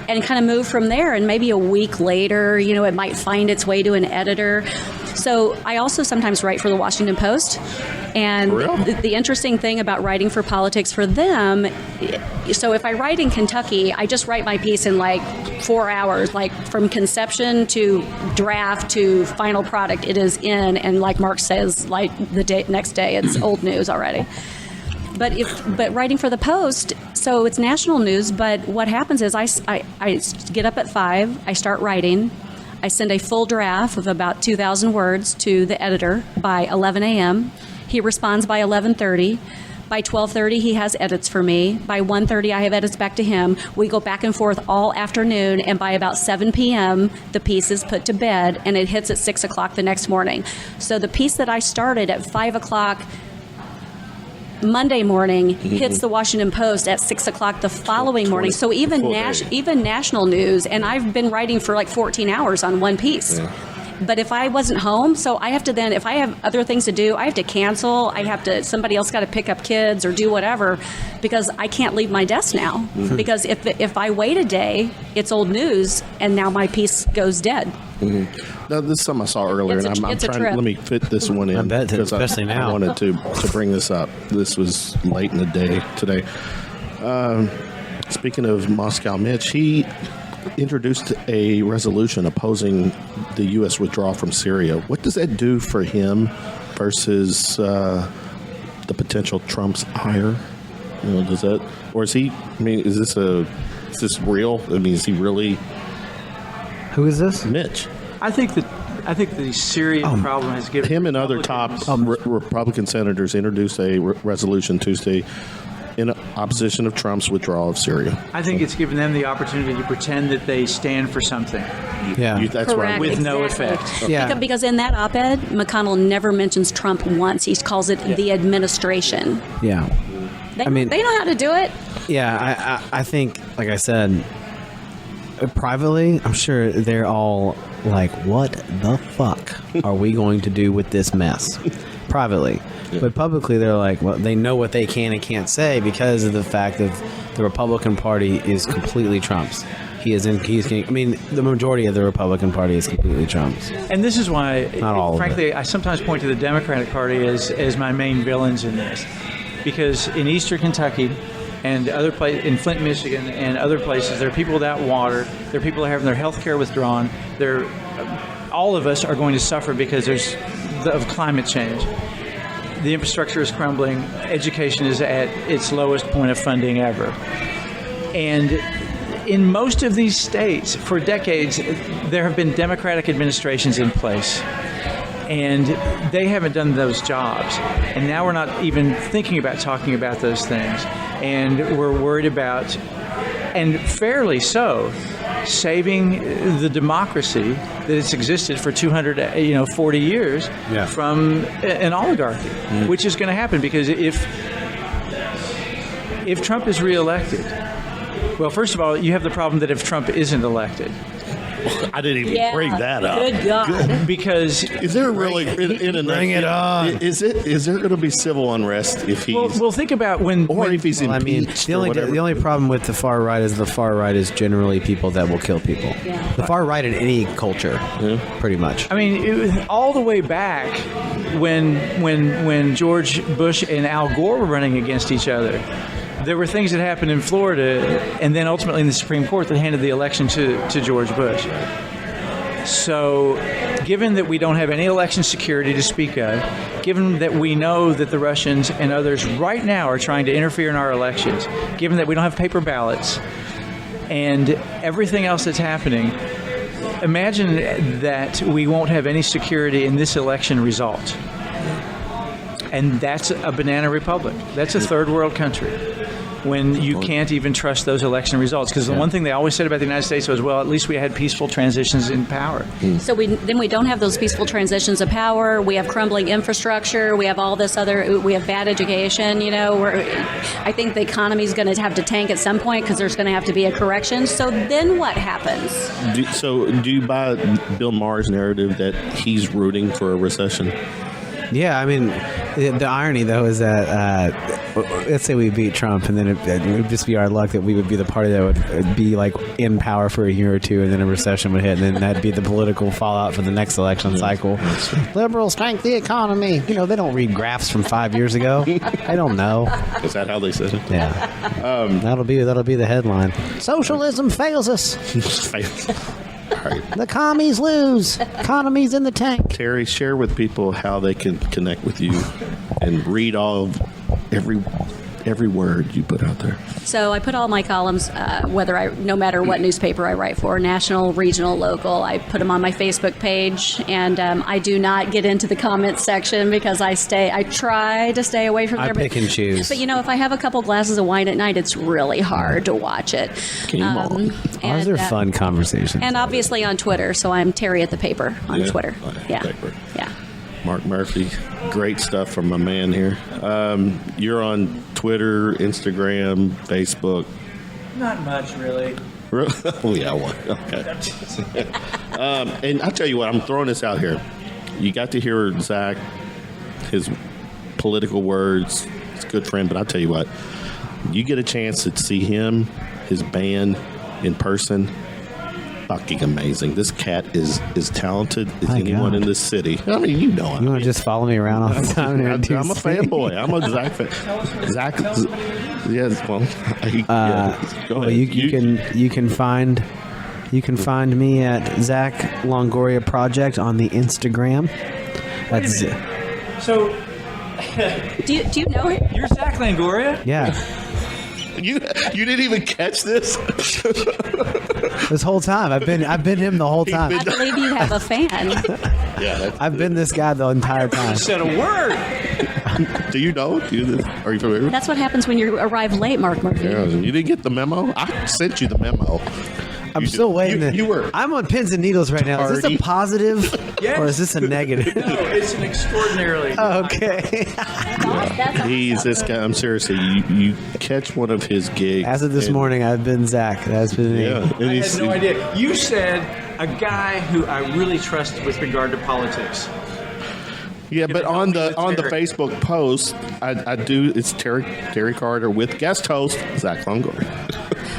and kind of move from there. And maybe a week later, it might find its way to an editor. So I also sometimes write for the Washington Post. And the interesting thing about writing for politics for them, so if I write in Kentucky, I just write my piece in like 4 hours, like from conception to draft to final product, it is in. And like Mark says, like the next day, it's old news already. But writing for the Post, so it's national news, but what happens is I get up at 5, I start writing. I send a full draft of about 2,000 words to the editor by 11 a.m. He responds by 11:30. By 12:30, he has edits for me. By 1:30, I have edits back to him. We go back and forth all afternoon, and by about 7 p.m., the piece is put to bed, and it hits at 6 o'clock the next morning. So the piece that I started at 5 o'clock Monday morning hits the Washington Post at 6 o'clock the following morning. So even national news, and I've been writing for like 14 hours on one piece. Yeah. But if I wasn't home, so I have to then, if I have other things to do, I have to cancel. I have to, somebody else got to pick up kids or do whatever, because I can't leave my desk now. Mm-hmm. Because if I wait a day, it's old news, and now my piece goes dead. Mm-hmm. Now, this is something I saw earlier, and I'm trying. Let me fit this one in. I bet, especially now. I wanted to bring this up. This was late in the day today. Speaking of Moscow Mitch, he introduced a resolution opposing the U.S. withdrawal from Syria. What does that do for him versus the potential Trump's hire? You know, does that, or is he? I mean, is this real? I mean, is he really? Who is this? Mitch. I think the Syrian problem has given him and other top Republican senators introduced a resolution Tuesday in opposition of Trump's withdrawal of Syria. I think it's given them the opportunity to pretend that they stand for something. Yeah, that's right. With no effect. Yeah. Because in that op-ed, McConnell never mentions Trump once. He calls it the administration. Yeah. They know how to do it. Yeah, I think, like I said, privately, I'm sure they're all like, what the fuck are we going to do with this mess? Privately. Yeah. But publicly, they're like, well, they know what they can and can't say because of the fact that the Republican Party is completely Trump's. The majority of the Republican Party is completely Trump's. And this is why, not all frankly, of it. I sometimes point to the Democratic Party as my main villains in this. Because in Eastern Kentucky and other places, in Flint, Michigan, and other places, there are people without water. There are people having their health care withdrawn. All of us are going to suffer because of climate change. The infrastructure is crumbling. Education is at its lowest point of funding ever. And in most of these states, for decades, there have been Democratic administrations in place. And they haven't done those jobs. And now we're not even thinking about talking about those things. And we're worried about, and fairly so, saving the democracy that has existed for 240 years from an oligarchy, which is going to happen because if Trump is reelected, well, first of all, you have the problem that if Trump isn't elected, I didn't even bring that up. Good God. Because is there really bring it on? Is there going to be civil unrest if he's? Well, think about if he's impeached. The only problem with the far right is generally people that will kill people. Yeah. The far right in any culture, pretty much. I mean, it was all the way back when George Bush and Al Gore were running against each other. There were things that happened in Florida and then ultimately in the Supreme Court that handed the election to George Bush. So given that we don't have any election security to speak of, given that we know that the Russians and others right now are trying to interfere in our elections, given that we don't have paper ballots and everything else that's happening, imagine that we won't have any security in this election result. And that's a banana republic. That's a third world country when you can't even trust those election results. Because the one thing they always said about the United States was, well, at least we had peaceful transitions in power. So we don't have those peaceful transitions of power. We have crumbling infrastructure. We have all this we have bad education. I think the economy is going to have to tank at some point because there's going to have to be a correction. So then what happens? Do you buy Bill Maher's narrative that he's rooting for a recession? Yeah, I mean, the irony, though, is that let's say we beat Trump, and then it would just be our luck that we would be the party that would be, like, in power for a year or two, and then a recession would hit, and then that'd be the political fallout for the next election cycle. Liberals tank the economy. They don't read graphs from 5 years ago. I don't know. Is that how they said it? Yeah. That'll be the headline. Socialism fails us. Right. The commies lose. Economy's in the tank. Teri, share with people how they can connect with you and read every every word you put out there? So I put all my columns, no matter what newspaper I write for, national, regional, local, I put them on my Facebook page, and I do not get into the comments section because I try to stay away from there. I pick and choose. But if I have a couple glasses of wine at night, it's really hard to watch it. Ours are fun conversations. And obviously on Twitter, so I'm Teri at the Paper on Twitter. Paper. Yeah. Marc Murphy, great stuff from my man here. You're on Twitter, Instagram, Facebook. Not much, really. Oh, yeah, one. Okay. And I'll tell you what, I'm throwing this out here. You got to hear Zach, his political words, his good friend, but I'll tell you what, you get a chance to see him, his band in person. Fucking amazing. This cat is talented as anyone in this city. I mean, you know him. You want to just follow me around all the time? I'm a fanboy. I'm a Zach fan. Zach, yes, well, go ahead. You can find me at Zach Longoria Project on the Instagram. That's it. So, do you know it? you're Zach Longoria? Yeah. You didn't even catch this? This whole time I've been him the whole time. I believe you have a fan. Yeah. I've been this guy the entire time. Said a word. Do you know? Are you familiar? That's what happens when you arrive late, Marc Murphy. Yeah, you didn't get the memo? I sent you the memo. I'm still waiting. I'm on pins and needles right now. Is this a positive or is this a negative? No, it's an extraordinarily. Okay. He's this guy. I'm seriously. You catch one of his gigs. As of this morning, I've been Zach. That's been me. Yeah, I had no idea. You said a guy who I really trust with regard to politics. Yeah, but on the Facebook post, I do. It's Teri Carter with guest host Zach Longoria.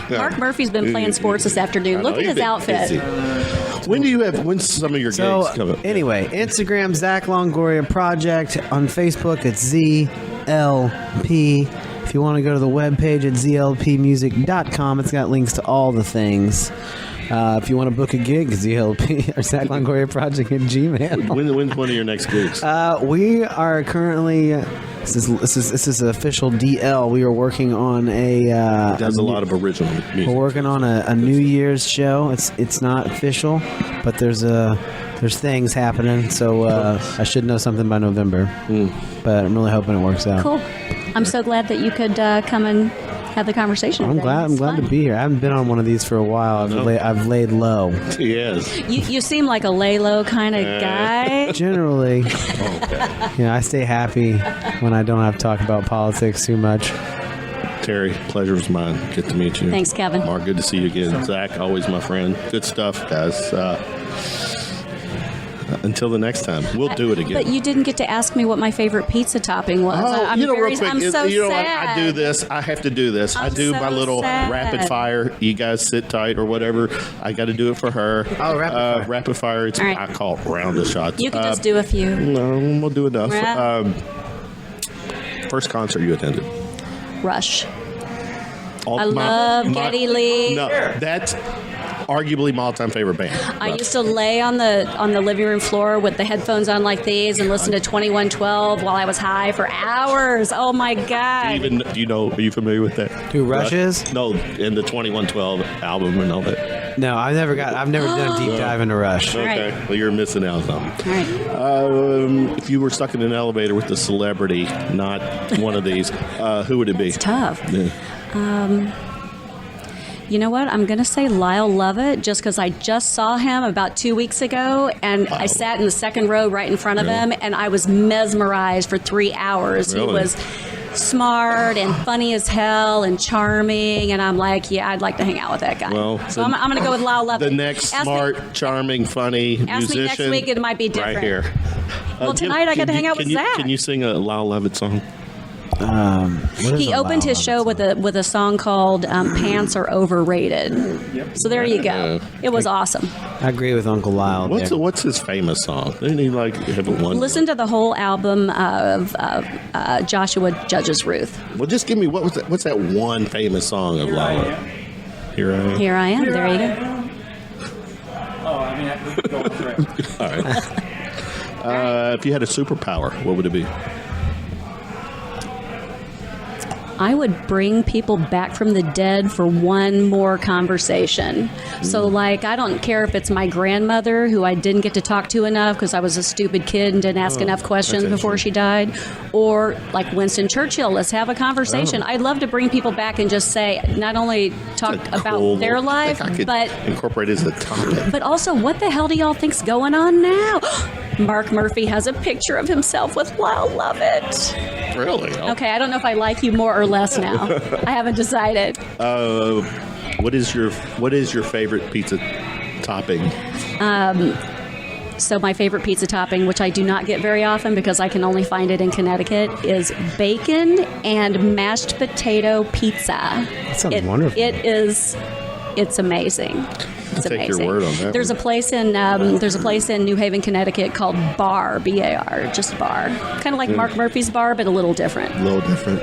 Marc Murphy's been playing sports this afternoon. Look at his outfit. When's some of your gigs coming up? Anyway, Instagram, Zach Longoria Project. On Facebook, it's ZLP. If you want to go to the webpage at zlpmusic.com, it's got links to all the things. If you want to book a gig, ZLP or Zach Longoria Project at Gmail. When's one of your next gigs? We are currently. This is an official DL. We are working on does a lot of original music. We're working on a New Year's show. It's not official, but there's things happening. So I should know something by November. But I'm really hoping it works out. Cool. I'm so glad that you could come and have the conversation. I'm glad to be here. I haven't been on one of these for a while. I've laid low. Yes. You seem like a lay low kind of guy. Generally, I stay happy when I don't have to talk about politics too much. Teri, pleasure was mine. Good to meet you. Thanks, Kevin. Mark, good to see you again. Zach, always my friend. Good stuff, guys. Until the next time, we'll do it again. But you didn't get to ask me what my favorite pizza topping was. I'm so sad. I do this. I have to do this. I do my little sad. rapid fire. You guys sit tight or whatever. I got to do it for her. Oh, rapid fire. Rapid fire. It's, right. I call it round of shots. You can just do a few. No, we'll do enough. First concert you attended? Rush. I love Geddy Lee. No, that's arguably my all-time favorite band. I used to lay on the living room floor with the headphones on like these and listen to 2112 while I was high for hours. Oh my God! Do you know? Are you familiar with that? Who Rush is? No, in the 2112 album and all that. No, I've never done a deep dive into Rush. Okay, Right. well you're missing out on something. All right. If you were stuck in an elevator with a celebrity, not one of these, who would it be? It's tough. Yeah. You know what? I'm going to say Lyle Lovett just because I just saw him about 2 weeks ago and I sat in the second row right in front of him and I was mesmerized for 3 hours. Really? He was smart and funny as hell and charming and I'm like, yeah, I'd like to hang out with that guy. Well, so I'm going to go with Lyle Lovett. The next smart, charming, funny ask musician. me next week, it might be different. Right here. Well, tonight I got to hang out with Zach. Can you sing a Lyle Lovett song? He opened his show with a song called "Pants Are Overrated." So there you go. It was awesome. I agree with Uncle Lyle. What's his famous song? Didn't he have one? Listen to the whole album of Joshua Judge's Ruth. Well, just give me what's that one famous song of Lyle? Here I am. Here I am. There you go. Oh, I mean, I could go on forever. All right. If you had a superpower, what would it be? I would bring people back from the dead for one more conversation. So, like, I don't care if it's my grandmother who I didn't get to talk to enough because I was a stupid kid and didn't ask enough questions before she died, or like Winston Churchill. Let's have a conversation. I'd love to bring people back and just say, not only talk about their life, but incorporate it as a topic. But also, what the hell do y'all think's going on now? Marc Murphy has a picture of himself with Lyle Lovett. Really? Okay, I don't know if I like you more or less now. I haven't decided. What is your favorite pizza topping? So my favorite pizza topping, which I do not get very often because I can only find it in Connecticut, is bacon and mashed potato pizza. That sounds wonderful. It's amazing. It's Take amazing. your word on that. There's a place in New Haven, Connecticut called Bar, B-A-R, just Bar. Kind of like Marc Murphy's Bar, but a little different. A little different.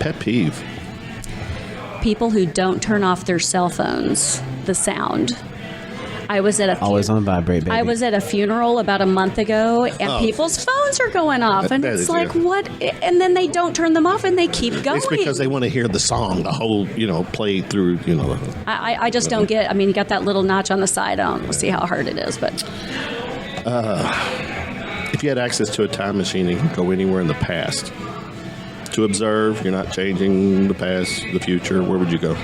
Pet peeve. People who don't turn off their cell phones, the sound. I was at Always on vibrate, baby. I was at a funeral about a month ago, and people's phones are going off, and it's like, what? And then they don't turn them off, and they keep going. It's because they want to hear the song, the whole, play through, I just don't get. I mean, you got that little notch on the side. I don't see how hard it is, but if you had access to a time machine and you could go anywhere in the past to observe, you're not changing the past, the future, where would you go?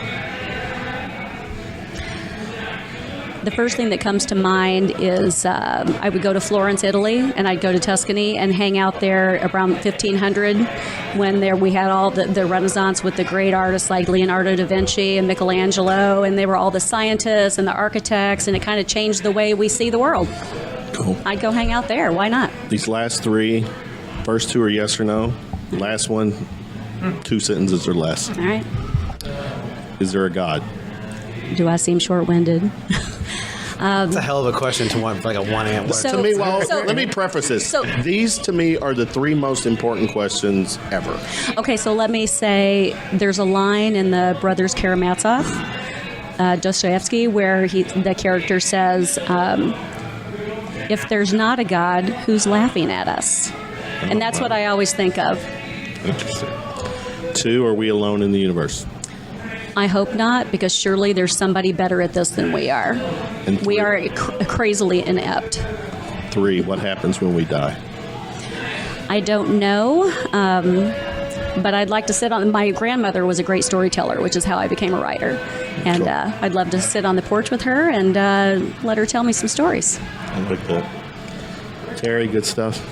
the first thing that comes to mind is I would go to Florence, Italy, and I'd go to Tuscany and hang out there around 1500 when we had all the Renaissance with the great artists like Leonardo da Vinci and Michelangelo, and they were all the scientists and the architects, and it kind of changed the way we see the world. Cool. I'd go hang out there. Why not? These last three, first two are yes or no. Last one, 2 sentences or less. All right. Is there a God? Do I seem short-winded? That's a hell of a question to want like a one-answer. So- To me, well, so- let me preface this. so- These, to me, are the 3 most important questions ever. Okay, so let me say there's a line in the Brothers Karamazov, Dostoevsky, where the character says, if there's not a God, who's laughing at us? And that's what I always think of. Interesting. 2, are we alone in the universe? I hope not, because surely there's somebody better at this than we are. And We 3, are crazily inept. 3, what happens when we die? I don't know, but I'd like to sit on. My grandmother was a great storyteller, which is how I became a writer. And I'd love to sit on the porch with her and let her tell me some stories. I like that. Teri, good stuff.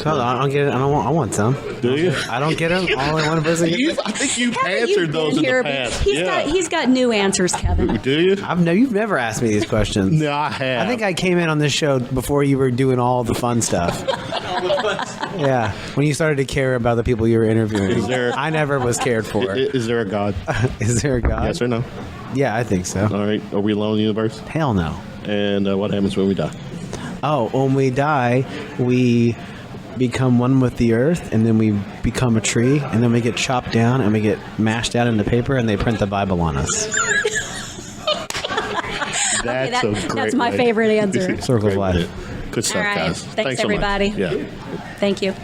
I don't get it. I want some. Do you? I don't get them. All I want to person. I think you've Haven't you answered those been in here? the past. He's got new answers, Kevin. Do you? You've never asked me these questions. No, I have. I think I came in on this show before you were doing all the fun stuff. Yeah, when you started to care about the people you were interviewing. I never was cared for. Is there a God? Is there a God? Yes or no? Yeah, I think so. All right. Are we alone in the universe? Hell no. And what happens when we die? Oh, when we die, we become one with the earth, and then we become a tree, and then we get chopped down, and we get mashed out into paper, and they print the Bible on us. That's my favorite answer. Circle of life. Good stuff, All right. guys. Thanks so much. everybody. Yeah. Thank you.